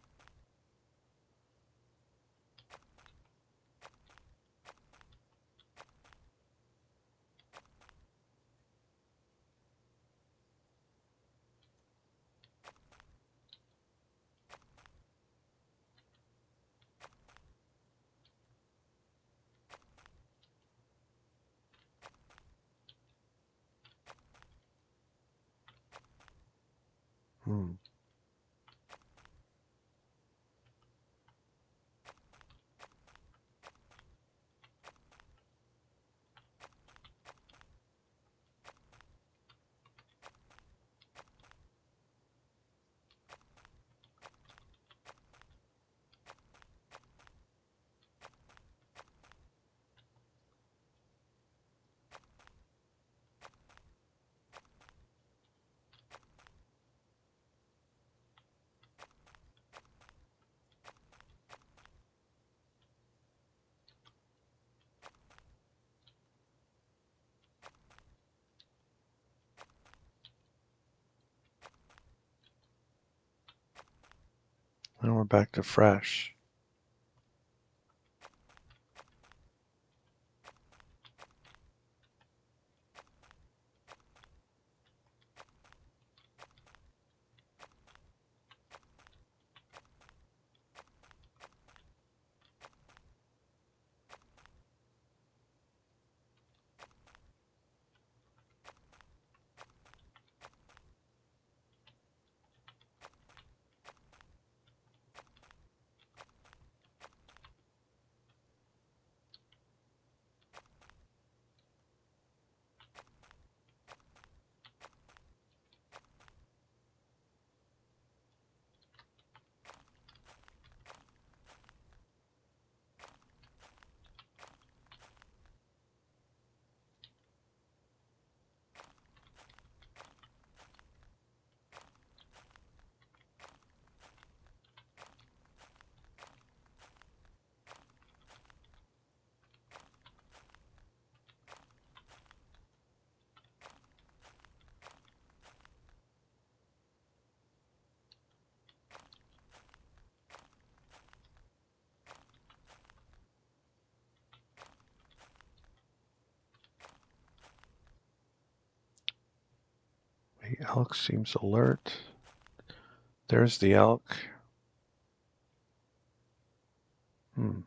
Hmm. Now we're back to fresh. The elk seems alert. There's the elk. Hmm.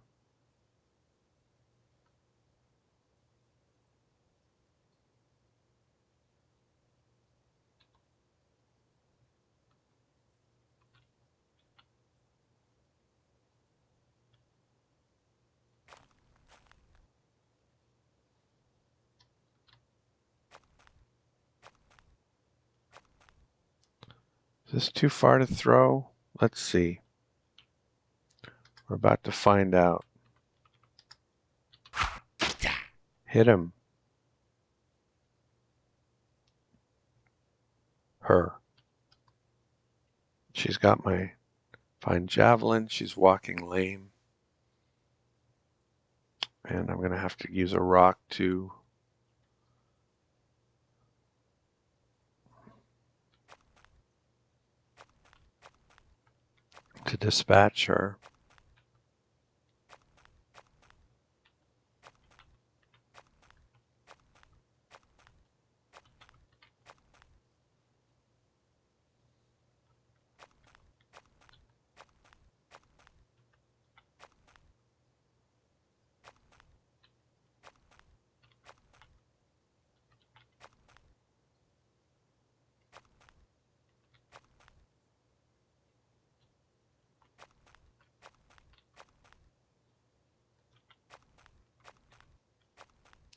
Is this too far to throw? Let's see. We're about to find out. Hit him. Her. She's got my fine javelin. She's walking lame. And I'm going to have to use a rock to dispatch her.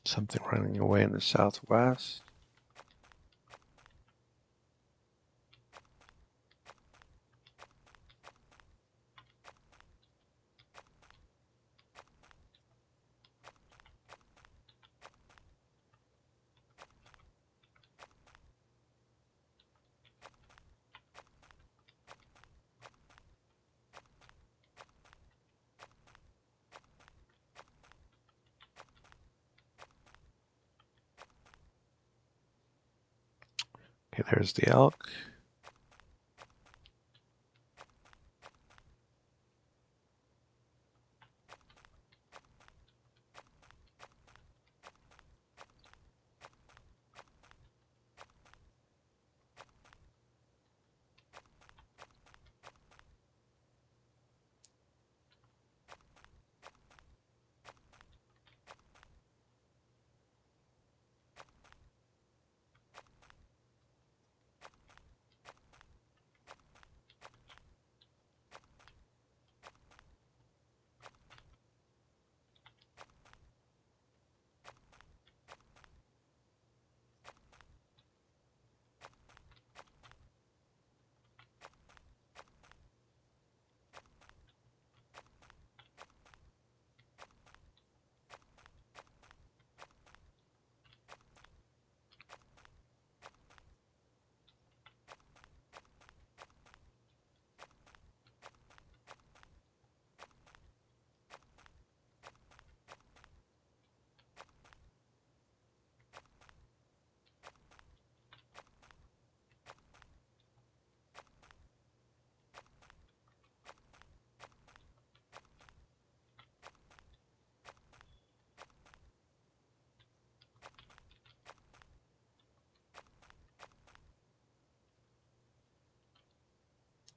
Something running away in the southwest. Okay, there's the elk.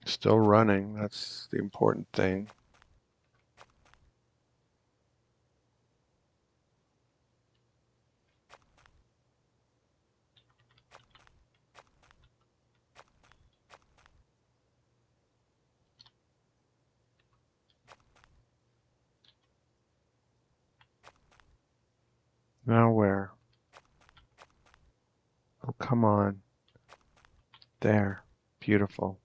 Still running, that's the important thing. Now where? Oh, come on. There. Beautiful.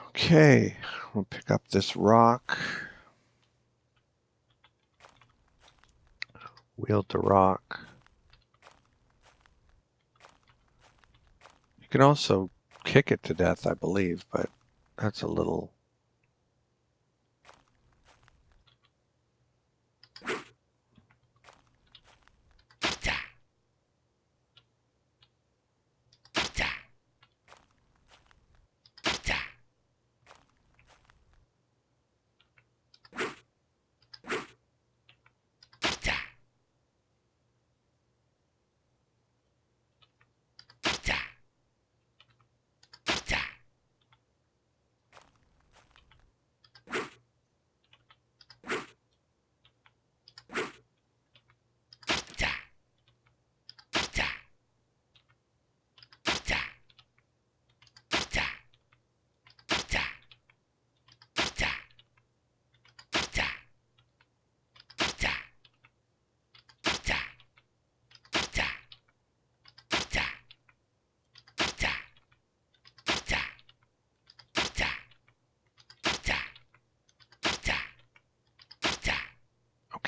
Okay, we'll pick up this rock. Wield the rock. You can also kick it to death, I believe, but that's a little...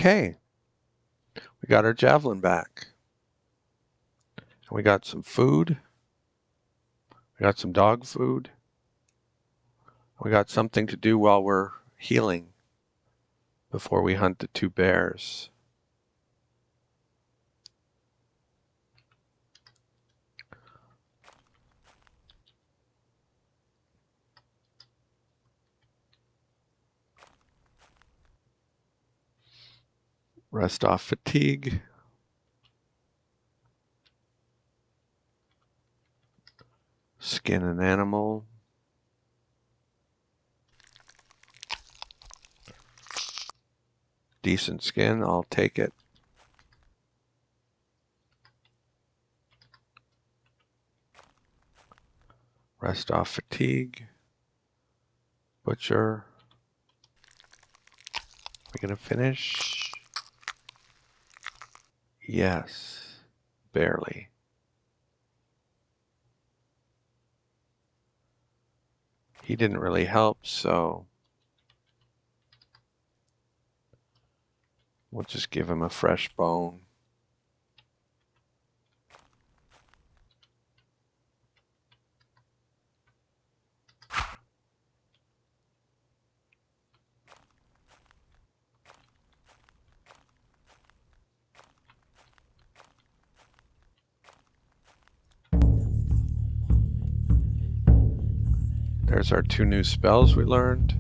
Okay, we got our javelin back. And we got some food. We got some dog food. We got something to do while we're healing before we hunt the 2 bears. Rest off fatigue. Skin an animal. Decent skin, I'll take it. Rest off fatigue. Butcher. We gonna finish? Yes, barely. He didn't really help, so we'll just give him a fresh bone. There's our 2 new spells we learned.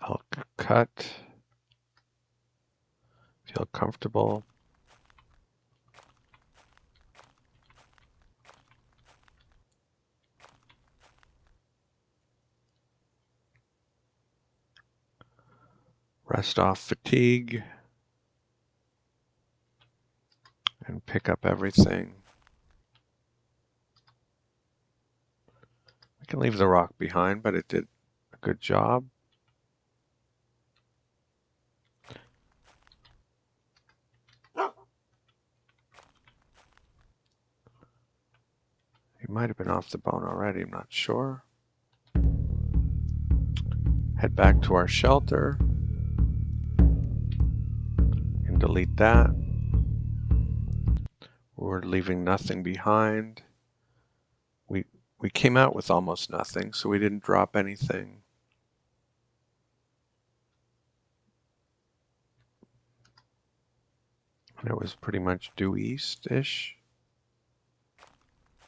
I'll cut. Feel comfortable. Rest off fatigue. And pick up everything. We can leave the rock behind, but it did a good job. He might have been off the bone already, I'm not sure. Head back to our shelter. And delete that. We're leaving nothing behind. We came out with almost nothing, so we didn't drop anything. And it was pretty much due east-ish,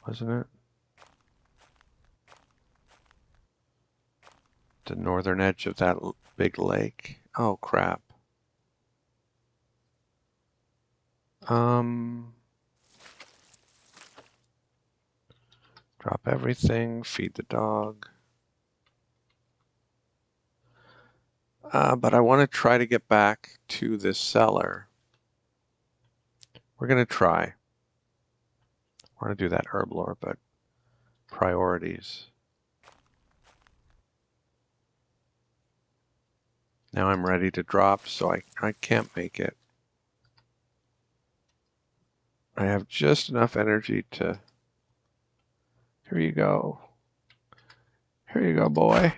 wasn't it? The northern edge of that big lake. Oh, crap. Drop everything, feed the dog. But I want to try to get back to this cellar. We're going to try. I want to do that herb lore, but priorities. Now I'm ready to drop, so I can't make it. I have just enough energy to... Here you go. Here you go, boy.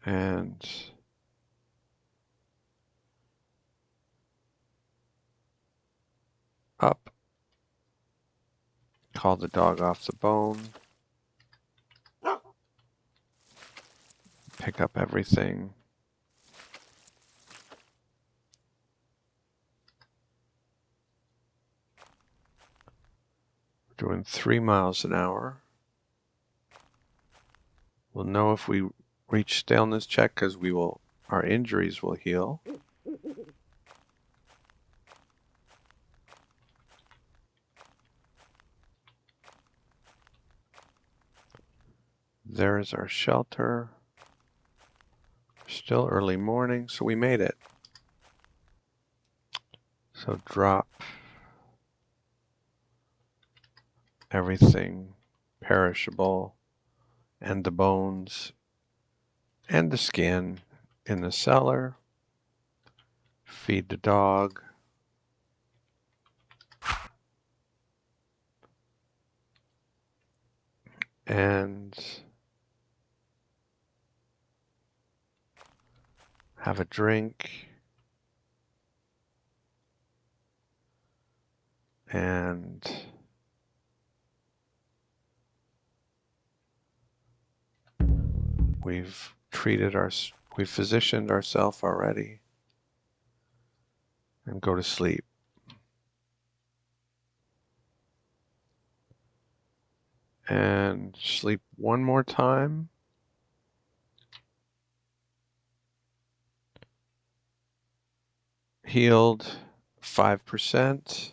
And... up. Call the dog off the bone. Pick up everything. We're doing 3 miles an hour. We'll know if we reach staleness check because our injuries will heal. There is our shelter. Still early morning, so we made it. So drop everything perishable and the bones and the skin in the cellar. Feed the dog. And have a drink. And we've physicianed ourselves already. And go to sleep. And sleep one more time. Healed 5%.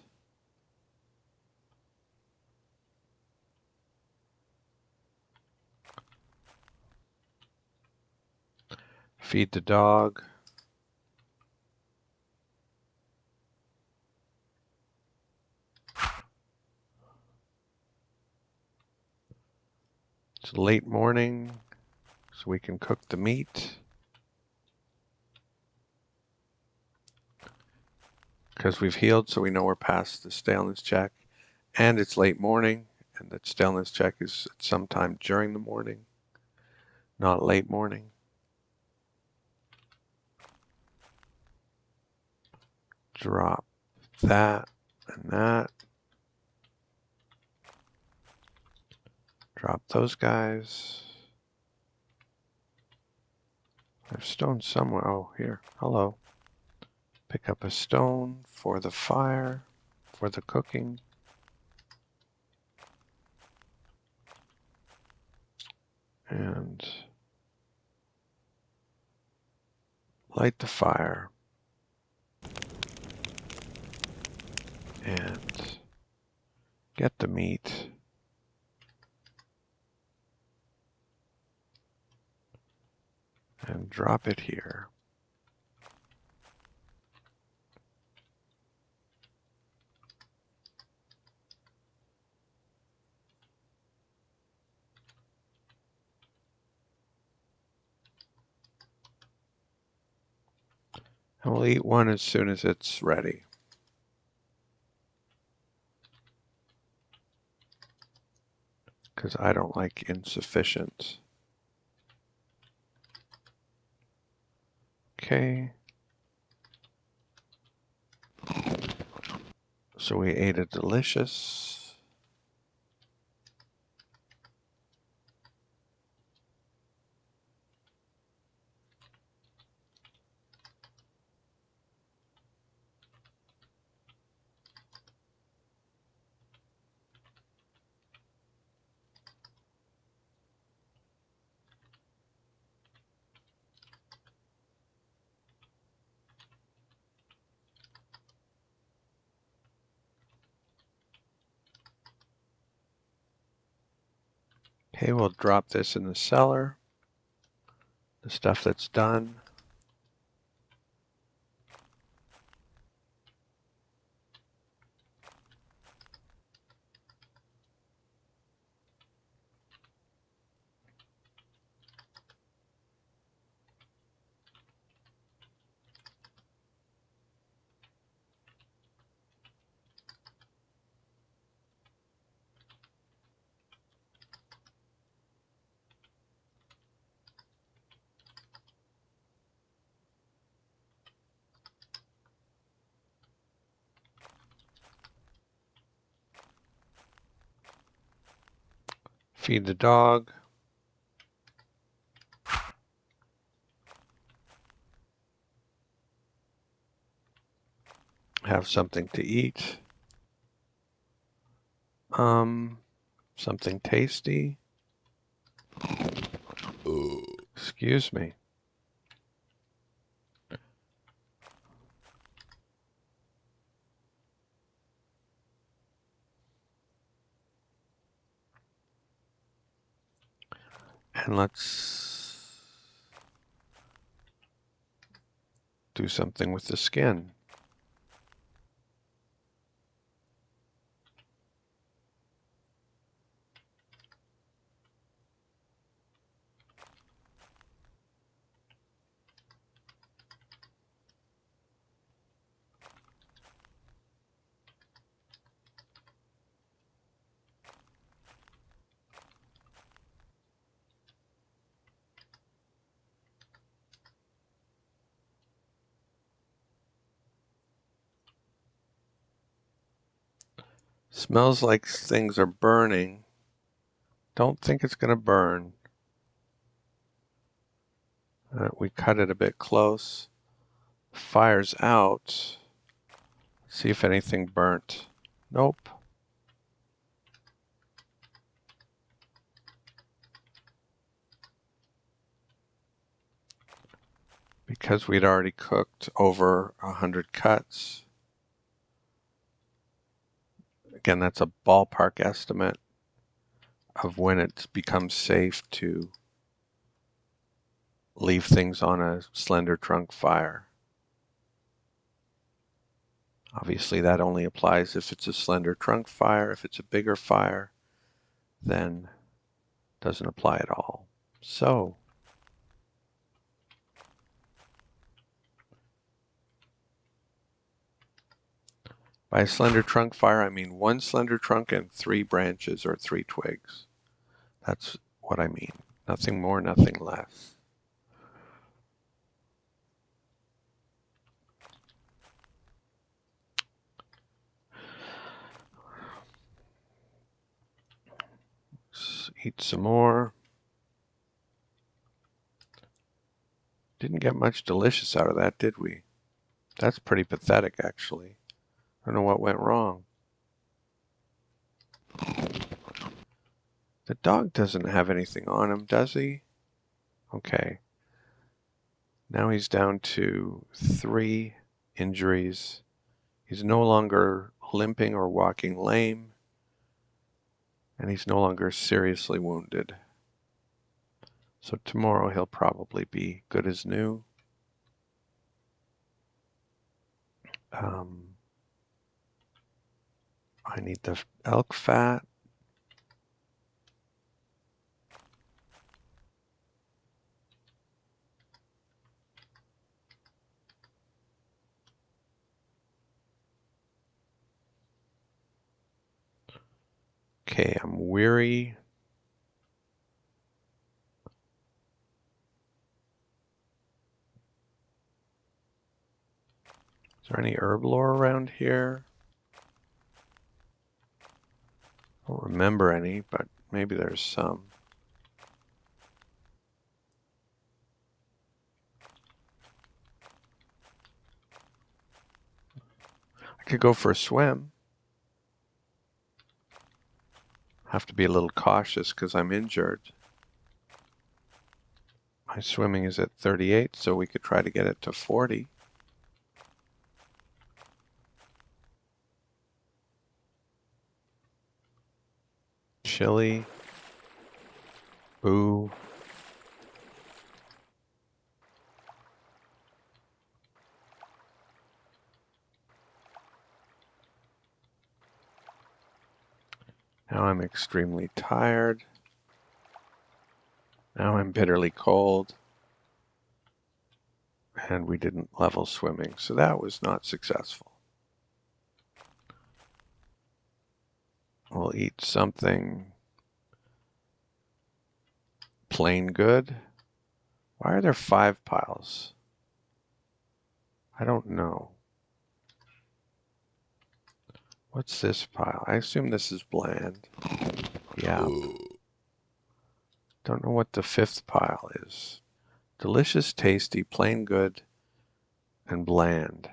Feed the dog. It's late morning, so we can cook the meat. Because we've healed, so we know we're past the staleness check. And it's late morning, and the staleness check is at some time during the morning, not late morning. Drop that and that. Drop those guys. There's stone somewhere. Oh, here. Hello. Pick up a stone for the fire, for the cooking. And light the fire. And get the meat. And drop it here. And we'll eat one as soon as it's ready. Because I don't like insufficient. Okay. So we ate a delicious. Okay, we'll drop this in the cellar. The stuff that's done. Feed the dog. Have something to eat. Something tasty. Excuse me. And let's do something with the skin. Smells like things are burning. Don't think it's going to burn. We cut it a bit close. Fire's out. See if anything burnt. Nope. Because we'd already cooked over 100 cuts. Again, that's a ballpark estimate of when it becomes safe to leave things on a slender trunk fire. Obviously, that only applies if it's a slender trunk fire. If it's a bigger fire, then Doesn't apply at all. So, by a slender trunk fire, I mean one slender trunk and 3 branches or 3 twigs. That's what I mean. Nothing more, nothing less. Let's eat some more. Didn't get much delicious out of that, did we? That's pretty pathetic, actually. I don't know what went wrong. The dog doesn't have anything on him, does he? Okay. Now he's down to 3 injuries. He's no longer limping or walking lame, and he's no longer seriously wounded. So tomorrow he'll probably be good as new. I need the elk fat. Okay, I'm weary. Is there any herb lore around here? I don't remember any, but maybe there's some. I could go for a swim. Have to be a little cautious because I'm injured. My swimming is at 38, so we could try to get it to 40. Chili. Boo. Now I'm extremely tired. Now I'm bitterly cold. And we didn't level swimming, so that was not successful. We'll eat something plain good. Why are there 5 piles? I don't know. What's this pile? I assume this is bland. Yeah. Don't know what the 5th pile is. Delicious, tasty, plain good, and bland.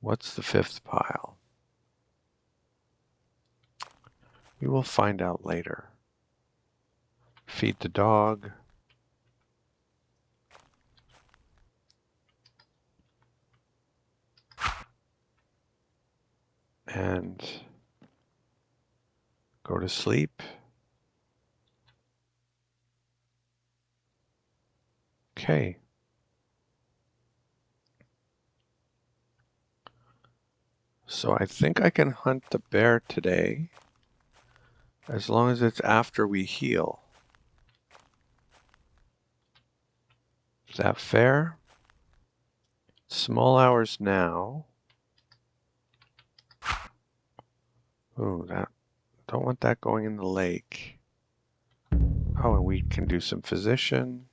What's the 5th pile? We will find out later. Feed the dog. And go to sleep. Okay. So I think I can hunt the bear today, as long as it's after we heal. Is that fair? Small hours now. Ooh, don't want that going in the lake. Oh, and we can do some physician.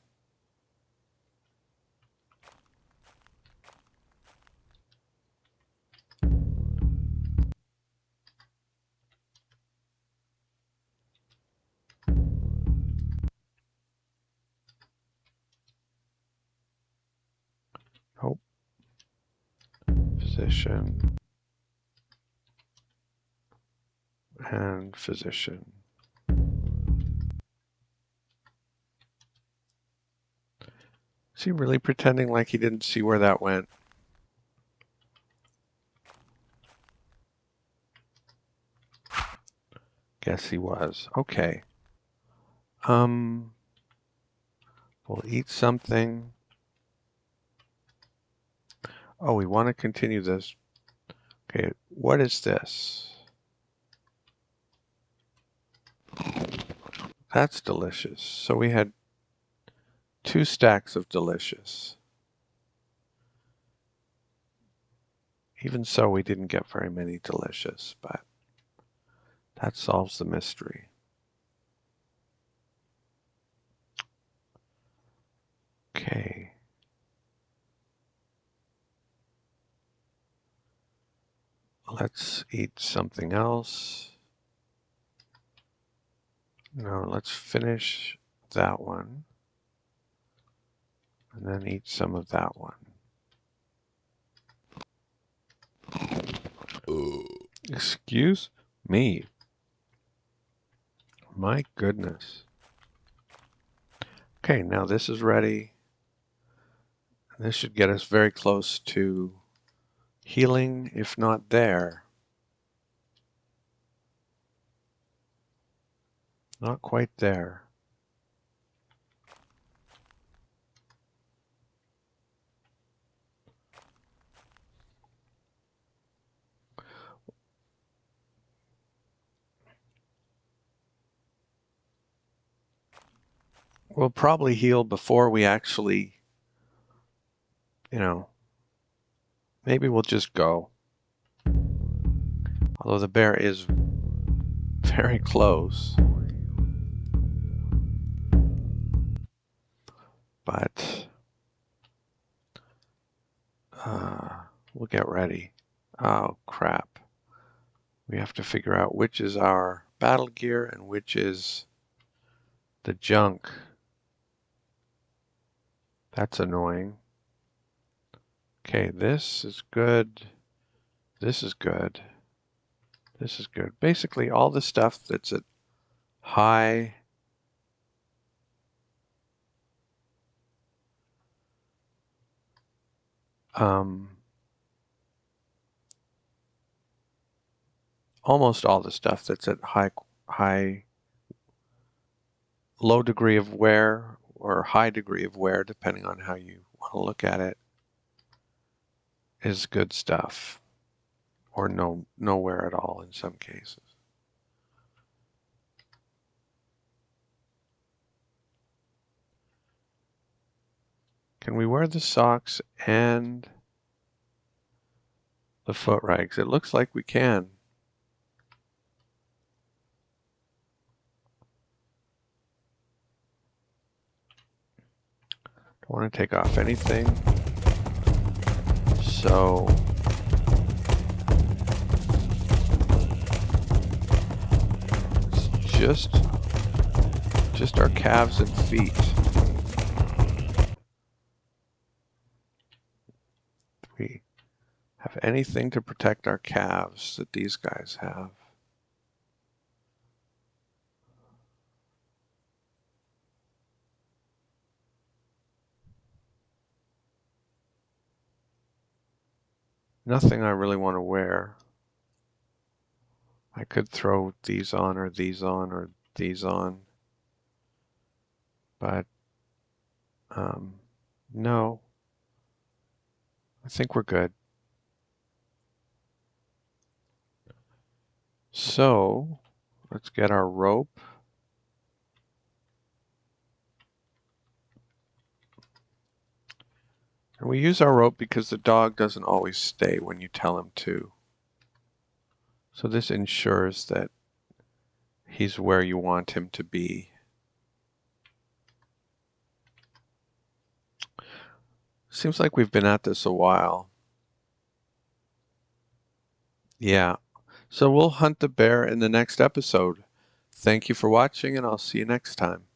Oh, physician and physician. Is he really pretending like he didn't see where that went? Guess he was. Okay. We'll eat something. Oh, we want to continue this. Okay, what is this? That's delicious. So we had 2 stacks of delicious. Even so, we didn't get very many delicious, but that solves the mystery. Okay. Let's eat something else. No, let's finish that one. And then eat some of that one. Excuse me. My goodness. Okay, now this is ready. This should get us very close to healing, if not there. Not quite there. We'll probably heal before we actually, maybe we'll just go. Although the bear is very close. But we'll get ready. Oh, crap. We have to figure out which is our battle gear and which is the junk. That's annoying. Okay, this is good. This is good. This is good. Basically, all the stuff that's at high almost all the stuff that's at low degree of wear or high degree of wear, depending on how you want to look at it, is good stuff, or no wear at all in some cases. Can we wear the socks and the foot rags? It looks like we can. Don't want to take off anything. So it's just our calves and feet. Do we have anything to protect our calves that these guys have? Nothing I really want to wear. I could throw these on or these on or these on, but no, I think we're good. So let's get our rope. And we use our rope because the dog doesn't always stay when you tell him to. So this ensures that he's where you want him to be. Seems like we've been at this a while. Yeah. So we'll hunt the bear in the next episode. Thank you for watching, and I'll see you next time.